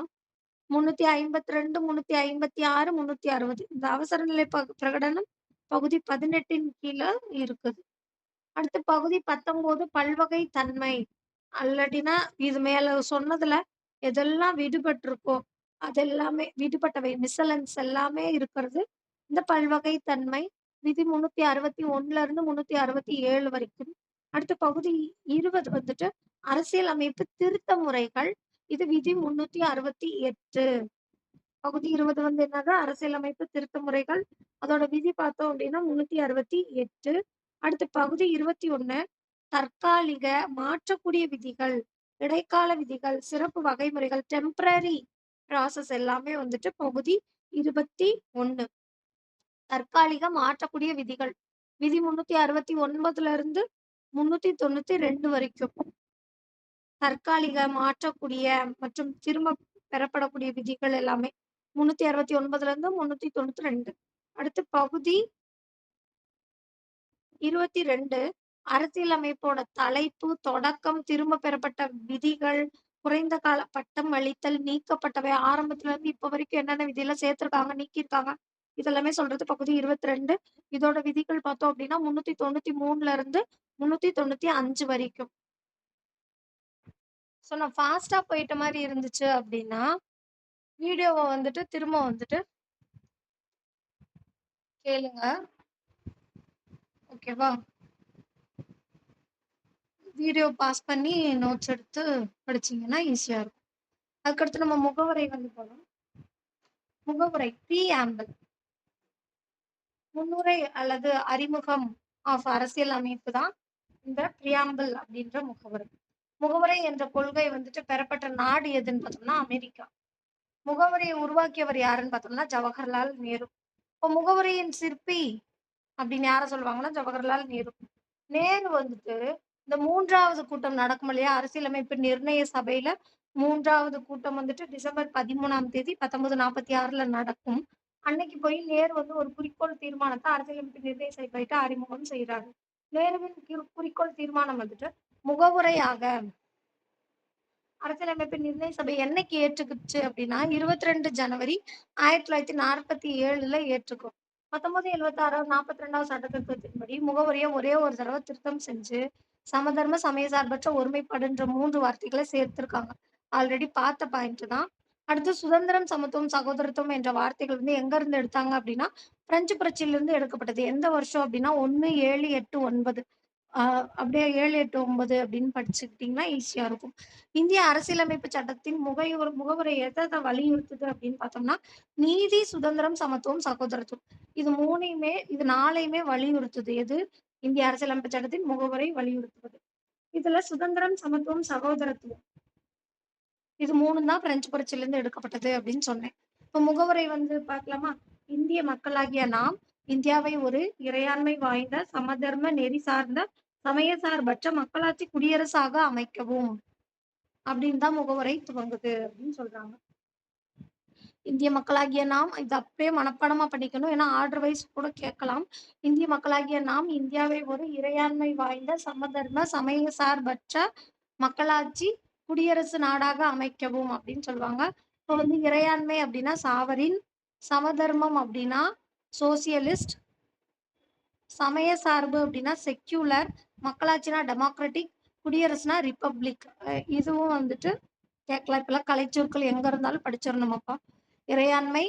352, 356, 360. இந்த அவசர நிலை பிரகடனம் பகுதி 18 கீழே இருக்குது. அடுத்து பகுதி 19 பல்வகை தன்மை. அல்லடினா இது மேல சொன்னதுல எதெல்லாம் விடுபட்டிருக்கோ அதெல்லாமே விடுபட்டவை மிசலன்ஸ் எல்லாமே இருக்கிறது இந்த பல்வகை தன்மை. விதி 361 இருந்து 367 வரைக்கும். அடுத்த பகுதி 20 வந்துட்டு அரசியல் அமைப்பு திருத்த முறைகள். இது விதி 368. பகுதி 20 வந்து என்னது? அரசியலமைப்பு திருத்த முறைகள். அதோட விதி பார்த்தோம் அப்படின்னா 368. அடுத்து பகுதி 21 தற்காலிக மாற்றக்கூடிய விதிகள், இடைக்கால விதிகள், சிறப்பு வகைமுறைகள், டெம்பரரி ப்ராசஸ் எல்லாமே வந்துட்டு பகுதி 21. தற்காலிக மாற்றக்கூடிய விதிகள் விதி 369 இருந்து 392 வரைக்கும். தற்காலிக மாற்றக்கூடிய மற்றும் திரும்ப பெறப்படக்கூடிய விதிகள் எல்லாமே 369 இருந்து 392. அடுத்து பகுதி 22 அரசியலமைப்போட தலைப்பு, தொடக்கம், திரும்ப பெறப்பட்ட விதிகள், குறைந்த கால பட்டம் அளித்தல், நீக்கப்பட்டவை, ஆரம்பத்துல இருந்து இப்ப வரைக்கும் என்னென்ன விதியெல்லாம் சேர்த்திருக்காங்க, நீக்கியிருக்காங்க, இதெல்லாமே சொல்றது பகுதி 22. இதோட விதிகள் பார்த்தோம் அப்படின்னா 393 இருந்து 395 வரைக்கும். ஸோ நான் ஃபாஸ்டா போயிட்ட மாதிரி இருந்துச்சு அப்படின்னா வீடியோவை வந்துட்டு திரும்ப வந்துட்டு கேளுங்க. ஓகேவா? வீடியோ பாஸ் பண்ணி நோட்ஸ் எடுத்து படிச்சீங்கன்னா ஈஸியா இருக்கும். அதுக்கடுத்து நம்ம முகவுரை வந்து போகலாம். முகவுரை ப்ரீஆம்பிள், முன்னுரை அல்லது அறிமுகம் ஆஃப் அரசியல் அமைப்பு தான் இந்த ப்ரீஆம்பிள் அப்படின்ற முகவுரை. முகவுரை என்ற கொள்கை வந்துட்டு பெறப்பட்ட நாடு எதுன்னு பார்த்தோம்னா அமெரிக்கா. முகவுரையை உருவாக்கியவர் யாருன்னு பார்த்தோம்னா ஜவஹர்லால் நேரு. இப்போ முகவுரையின் சிற்பி அப்படின்னு யார சொல்லுவாங்கன்னா ஜவஹர்லால் நேரு. நேரு வந்துட்டு இந்த 3வது கூட்டம் நடக்கும் இல்லையா? அரசியலமைப்பு நிர்ணய சபையில 3வது கூட்டம் வந்துட்டு டிசம்பர் 13ஆம் தேதி 1946 நடக்கும். அன்னைக்கு போய் நேரு வந்து ஒரு குறிக்கோள் தீர்மானத்தை அரசியலமைப்பு நிர்ணய சபையிட்ட அறிமுகம் செய்யறாரு. நேருவின் குறிக்கோள் தீர்மானம் வந்துட்டு முகவுரையாக அரசியலமைப்பு நிர்ணய சபை என்னைக்கு ஏற்றுக்குச்சு அப்படின்னா 22 ஜனவரி 1947 ஏற்றுக்கும். 1976 42வது சட்ட திருத்தத்தின்படி முகவரியை ஒரே ஒரு தடவை திருத்தம் செஞ்சு சமதர்ம சமய சார்பற்ற ஒருமைப்பாடுன்ற 3 வார்த்தைகளை சேர்த்திருக்காங்க. ஆல்ரெடி பார்த்த பாயிண்ட் தான். அடுத்து சுதந்திரம், சமத்துவம், சகோதரத்துவம் என்ற வார்த்தைகள் வந்து எங்க இருந்து எடுத்தாங்க அப்படின்னா பிரெஞ்சு புரட்சியில இருந்து எடுக்கப்பட்டது. எந்த வருஷம் அப்படின்னா 1, 7, 8, 9. அப்படியே 7, 8, 9 அப்படின்னு படிச்சுக்கிட்டீங்கன்னா ஈஸியா இருக்கும். இந்திய அரசியலமைப்பு சட்டத்தின் முகவுரை எதை வலியுறுத்துது அப்படின்னு பார்த்தோம்னா நீதி, சுதந்திரம், சமத்துவம், சகோதரத்துவம். இது 4ஐயுமே வலியுறுத்துது. எது? இந்திய அரசியலமைப்பு சட்டத்தின் முகவுரை வலியுறுத்துவது. இதுல சுதந்திரம், சமத்துவம், சகோதரத்துவம் இது 3 தான் பிரெஞ்சு புரட்சியில இருந்து எடுக்கப்பட்டது அப்படின்னு சொன்னேன். இப்ப முகவுரை வந்து பார்க்கலாமா? இந்திய மக்களாகிய நாம் இந்தியாவை ஒரு இறையாண்மை வாய்ந்த, சமதர்ம நெறி சார்ந்த, சமய சார்பற்ற மக்களாட்சி குடியரசாக அமைக்கவும் அப்படின்னு தான் முகவுரை துவங்குது அப்படின்னு சொல்றாங்க. இந்திய மக்களாகிய நாம் இது அப்படியே மனப்பாடமா பண்ணிக்கணும். ஏன்னா ஆர்டர் வைஸ் கூட கேட்கலாம். இந்திய மக்களாகிய நாம் இந்தியாவை ஒரு இறையாண்மை வாய்ந்த சமதர்ம சமய சார்பற்ற மக்களாட்சி குடியரசு நாடாக அமைக்கவும் அப்படின்னு சொல்லுவாங்க. இப்போ வந்து இறையாண்மை அப்படின்னா சாவரின், சமதர்மம் அப்படின்னா சோசியலிஸ்ட், சமய சார்பு அப்படின்னா செக்யூலர், மக்களாட்சினா டெமோக்ராட்டிக், குடியரசுனா ரிப்பப்ளிக். இதுவும் வந்துட்டு கேட்கலாம். இப்பெல்லாம் கலைச்சொற்கள் எங்க இருந்தாலும் படிச்சிடணுமாப்பா. இறையாண்மை,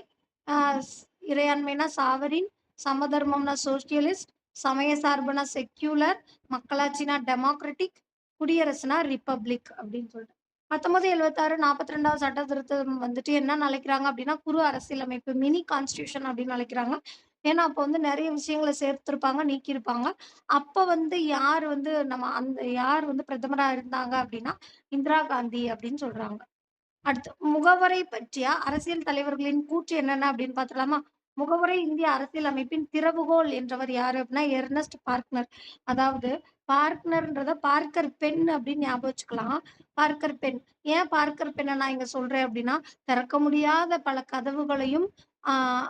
இறையாண்மைனா சாவரின், சமதர்மம்னா சோசியலிஸ்ட், சமய சார்புனா செக்யூலர், மக்களாட்சினா டெமோக்ராட்டிக், குடியரசுனா ரிப்பப்ளிக் அப்படின்னு சொல்லிட்டு 1976 42வது சட்ட திருத்தம் வந்துட்டு என்ன அழைக்கிறாங்க அப்படின்னா குறு அரசியலமைப்பு மினி கான்ஸ்டியூஷன் அப்படின்னு அழைக்கிறாங்க. ஏன்னா அப்போ வந்து நிறைய விஷயங்களை சேர்த்திருப்பாங்க, நீக்கியிருப்பாங்க. அப்ப வந்து யார் வந்து யார் வந்து பிரதமரா இருந்தாங்க அப்படின்னா இந்திரா காந்தி அப்படின்னு சொல்றாங்க. அடுத்து முகவரை பற்றிய அரசியல் தலைவர்களின் கூற்று என்னென்ன அப்படின்னு பார்த்துடலாமா? முகவரை இந்திய அரசியல் அமைப்பின் திறவுகோல் என்றவர் யாரு அப்படின்னா எர்னஸ்ட் பார்க்னர். அதாவது பார்க்னர்ன்றத பார்க்கர் பென் அப்படின்னு ஞாபகம் வச்சுக்கலாம். Parker pen. ஏன் பார்க்கர் பெண்ணை நான் இங்க சொல்றேன் அப்படின்னா திறக்க முடியாத பல கதவுகளையும் ஆஹ்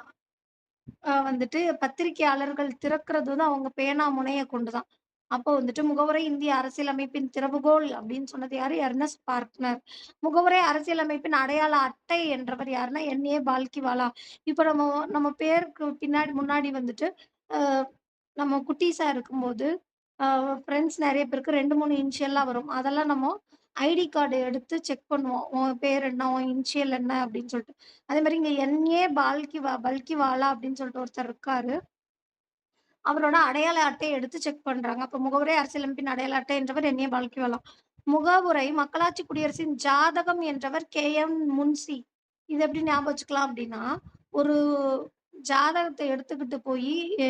வந்துட்டு பத்திரிக்கையாளர்கள் திறக்கிறது வந்து அவங்க பேனா முனைய கொண்டுதான். அப்போ வந்துட்டு முகவரை இந்திய அரசியலமைப்பின் திறவுகோல் அப்படின்னு சொன்னது யாரு? எர்னஸ்ட் பார்க்னர். முகவரை அரசியலமைப்பின் அடையாள அட்டை என்றவர் யாருன்னா என்.ஏ. பால்கிவாலா. இப்ப நம்ம நம்ம பேருக்கு முன்னாடி வந்துட்டு அஹ் நம்ம குட்டீஸா இருக்கும்போது ஃப்ரெண்ட்ஸ் நெறைய பேருக்கு 2, 3 இனிஷியல்லாம் வரும். அதெல்லாம் நம்ம ஐடி கார்டு எடுத்து செக் பண்ணுவோம். உன் பேர் என்ன? உன் இனிஷியல் என்ன? அப்படின்னு சொல்லிட்டு. அதே மாரி இங்க என்.ஏ. பல்கிவாலா அப்படின்னு சொல்லிட்டு ஒருத்தர் இருக்காரு. அவரோட அடையாள அட்டைய எடுத்து செக் பண்றாங்க. அப்ப முகவுரை அரசியலமைப்பின் அடையாள அட்டை என்றவர் என்.ஏ. பால்கிவாலா. முகவுரை மக்களாட்சி குடியரசின் ஜாதகம் என்றவர் கே.எம். முன்சி. இது எப்படி ஞாபகம் வச்சுக்கலாம் அப்படின்னா, ஒரு ஜாதகத்த எடுத்துக்கிட்டு போயி, எ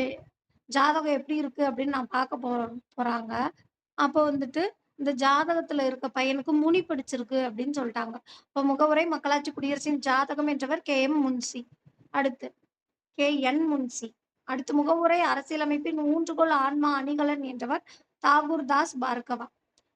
ஜாதகம் எப்படி இருக்கு அப்படின்னு நான் பார்க்க போறாங்க. அப்போ வந்துட்டு, இந்த ஜாதகத்துல இருக்க பையனுக்கு முனி பிடிச்சிருக்கு அப்படின்னு சொல்ட்டாங்க. அப்ப முகவுரை மக்களாட்சி குடியரசின் ஜாதகம் என்றவர் கே.எம். முன்சி. அடுத்து கே.என். முன்சி. அடுத்து முகவுரை அரசியலமைப்பின் ஊன்றுகோல் ஆன்மா அணிகலன் என்றவர் தாகூர் தாஸ் பார்கவா.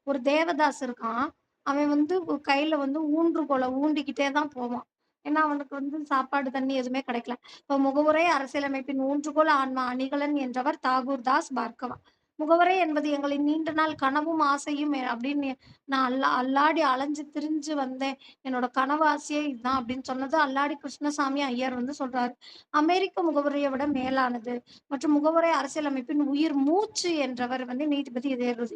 ஒரு தேவதாஸ் இருக்கான். அவன் வந்து கையில வந்து ஊன்றுகோல ஊண்டிக்கிட்டே தான் போவான். ஏன்னா அவனுக்கு வந்து சாப்பாடு, தண்ணி எதுவுமே கிடைக்கல. இப்ப முகவுரை அரசியலமைப்பின் ஊன்றுகோல் ஆன்மா அணிகலன் என்றவர் தாகூர் தாஸ் பார்கவா. முகவரை என்பது எங்களின் நீண்ட நாள் கனவும் ஆசையும் அப்படின்னு நான் அல்லாடி அலைஞ்சு திரிஞ்சு வந்தேன். என்னோட கனவு ஆசையே இதுதான் அப்படின்னு சொன்னது அல்லாடி கிருஷ்ணசாமி ஐயர் வந்து சொல்றாரு. அமெரிக்க முகவரியை விட மேலானது மற்றும் முகவரை அரசியலமைப்பின் உயிர் மூச்சு என்றவர் வந்து நீதிபதி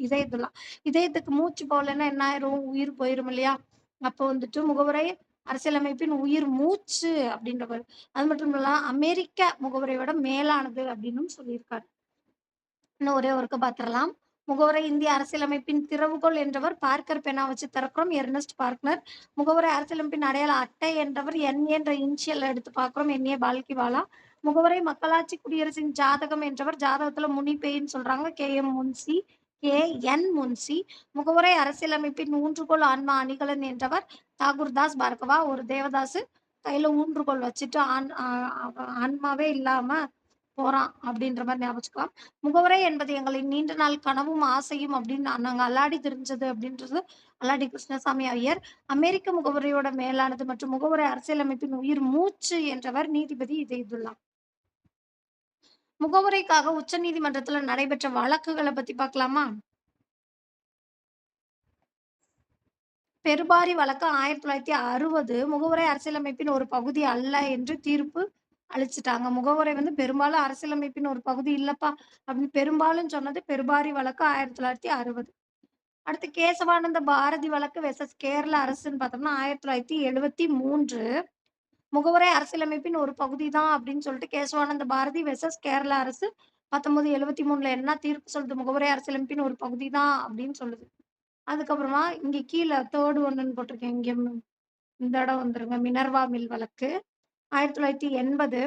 இதயத்துல்லா. இதயத்துக்கு மூச்சு போகலைன்னா என்ன ஆயிரும்? உயிர் போயிரும் இல்லையா? அப்போ வந்துட்டு முகவரை அரசியலமைப்பின் உயிர் மூச்சு அப்படின்றவர். அது மட்டும் இல்ல அமெரிக்க முகவரை விட மேலானது அப்படின்னும் சொல்லியிருக்காரு. இன்னும் ஒரே ஒருக்க பார்த்துடலாம். முகவரை இந்திய அரசியலமைப்பின் திறவுகோல் என்றவர் பார்க்கர் பெனா வச்சு திறக்கிறோம். எர்னஸ்ட் பார்க்னர். முகவரை அரசியலமைப்பின் அடையாள அட்டை என்றவர் என் என்ற இனிஷியல் எடுத்து பார்க்கிறோம். என்.ஏ. பால்கிவாலா. முகவரை மக்களாட்சி குடியரசின் ஜாதகம் என்றவர் ஜாதகத்துல முனிப்பேன்னு சொல்றாங்க. கே.எம். முன்சி. கே.என். முன்சி. முகவரை அரசியலமைப்பின் ஊன்றுகோல் ஆன்மா அணிகலன் என்றவர் தாகூர் தாஸ் பார்கவா. ஒரு தேவதாசு கையில ஊன்றுகோல் வச்சுட்டு ஆன்மாவே இல்லாம போறான் அப்படின்ற மாதிரி ஞாபகம் வச்சுக்கலாம். முகவரை என்பது எங்களின் நீண்ட நாள் கனவும் ஆசையும் அப்படின்னு நாங்க அல்லாடி தெரிஞ்சது அப்படின்றது அல்லாடி கிருஷ்ணசாமி ஐயர். அமெரிக்க முகவரியோட மேலானது மற்றும் முகவரை அரசியலமைப்பின் உயிர் மூச்சு என்றவர் நீதிபதி இதயத்துல்லா. முகவரைக்காக உச்ச நீதிமன்றத்துல நடைபெற்ற வழக்குகளை பத்தி பார்க்கலாமா? பெருபாரி வழக்கு 1960 முகவரை அரசியலமைப்பின் ஒரு பகுதி அல்ல என்று தீர்ப்பு அளிச்சுட்டாங்க. முகவரை வந்து பெரும்பாலும் அரசியலமைப்பின் ஒரு பகுதி இல்லப்பா அப்படின்னு பெரும்பாலும் சொன்னது பெருபாரி வழக்கு 1960. அடுத்து கேசவானந்த பாரதி வழக்கு வெர்சஸ் கேரள அரசுன்னு பார்த்தோம்னா 1973 முகவரை அரசியலமைப்பின் ஒரு பகுதி தான் அப்படின்னு சொல்லிட்டு கேசவானந்த பாரதி வெர்சஸ் கேரள அரசு 1973ல என்ன தீர்ப்பு சொல்லுது? முகவரை அரசியலமைப்பின் ஒரு பகுதி தான் அப்படின்னு சொல்லுது. அதுக்கப்புறமா இங்க கீழ 3 ஒண்ணுன்னு போட்டிருக்கேன். இங்க இந்த இடம் வந்துருங்க. மினர்வா மில் வழக்கு 1980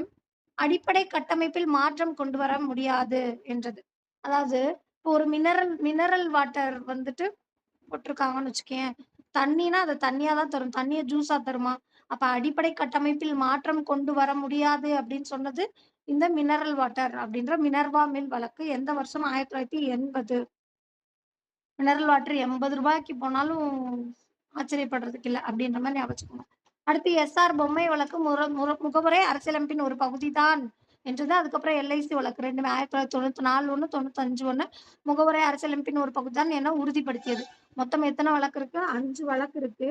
அடிப்படை கட்டமைப்பில் மாற்றம் கொண்டு வர முடியாது என்றது. அதாவது இப்போ ஒரு மினரல் வாட்டர் வந்துட்டு போட்டிருக்காங்கன்னு வச்சுக்கயேன். தண்ணீனா அது தண்ணியா தான் தரும். தண்ணிய ஜூஸா தருமா? அப்ப அடிப்படை கட்டமைப்பில் மாற்றம் கொண்டு வர முடியாது அப்படின்னு சொன்னது இந்த மினரல் வாட்டர் அப்படின்ற மினர்வா மில் வழக்கு. எந்த வருஷம்? 1980. மினரல் வாட்டர் ரூ. 80க்கு போனாலும் ஆச்சரியப்படுறதுக்கு இல்ல. அப்படின்ற மாரி ஞாபகம் வச்சுக்கோங்க. அடுத்து எஸ்ஆர் பொம்மை வழக்கு முகவுரை அரசியலமைப்பின் ஒரு பகுதி தான் என்றது. அதுக்கப்புறம் எல்ஐசி வழக்கு 2மே 1994 1, 95 1 முகவுரை அரசியலமைப்பின் ஒரு பகுதி தான் என உறுதிப்படுத்தியது. மொத்தம் எத்தன வழக்கு இருக்கு? 5 வழக்கு இருக்கு.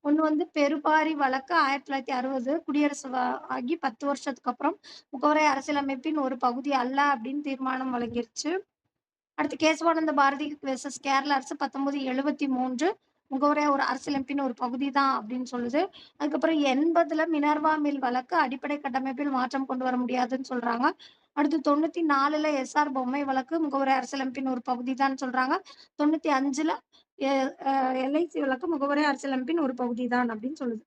ஒண்ணு வந்து பெருபாரி வழக்கு 1960 குடியரசு ஆகி 10 வருஷத்துக்கு அப்புறம் முகவரை அரசியலமைப்பின் ஒரு பகுதி அல்ல அப்படின்னு தீர்மானம் வழங்கிருச்சு. அடுத்து கேசவானந்த பாரதி வெர்சஸ் கேரள அரசு 1973 முகவரை ஒரு அரசியலமைப்பின் ஒரு பகுதி தான் அப்படின்னு சொல்லுது. அதுக்கப்புறம் 80ல மினர்வா மில் வழக்கு அடிப்படை கட்டமைப்பில் மாற்றம் கொண்டு வர முடியாதுன்னு சொல்றாங்க. அடுத்து 94ல எஸ்ஆர் பொம்மை வழக்கு முகவரை அரசியலமைப்பின் ஒரு பகுதி தான் சொல்றாங்க. 95ல எ அ எல்ஐசி வழக்கு முகவரை அரசியலமைப்பின் ஒரு பகுதி தான் அப்படின்னு சொல்லுது.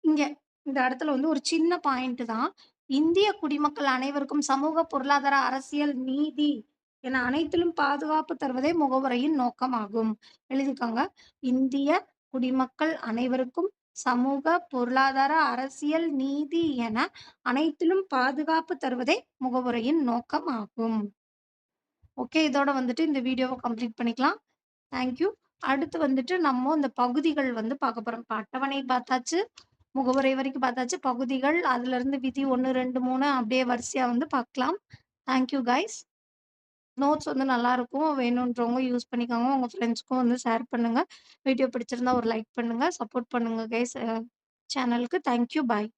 இங்க இந்த இடத்துல வந்து ஒரு சின்ன பாயிண்ட் தான். இந்திய குடிமக்கள் அனைவருக்கும் சமூக, பொருளாதார, அரசியல், நீதி என அனைத்திலும் பாதுகாப்பு தருவதே முகவரியின் நோக்கமாகும். எழுதிக்கோங்க. இந்திய குடிமக்கள் அனைவருக்கும் சமூக, பொருளாதார, அரசியல், நீதி என அனைத்திலும் பாதுகாப்பு தருவதே முகவுரையின் நோக்கமாகும். ஓகே. இதோட வந்துட்டு இந்த வீடியோவ கம்ப்ளீட் பண்ணிக்கலாம். Thank you. அடுத்து வந்துட்டு நம்ம இந்த பகுதிகள் வந்து பார்க்க போறோம். இப்ப அட்டவணை பார்த்தாச்சு. முகவுரை வரைக்கும் பார்த்தாச்சு. பகுதிகள், அதுலருந்து விதி 1, 2, 3 அப்படியே வரிசையா வந்து பார்க்கலாம். Thank you guys. நோட்ஸ் வந்து நல்லாருக்கும். வேணுன்றவங்க யூஸ் பண்ணிக்கோங்க. உங்க ஃப்ரெண்ட்ஸ்க்கும் வந்து ஷேர் பண்ணுங்க. வீடியோ பிடிச்சிருந்தா ஒரு லைக் பண்ணுங்க. சப்போர்ட் பண்ணுங்க கைஸ் சேனலுக்கு. Thank you. பாய்.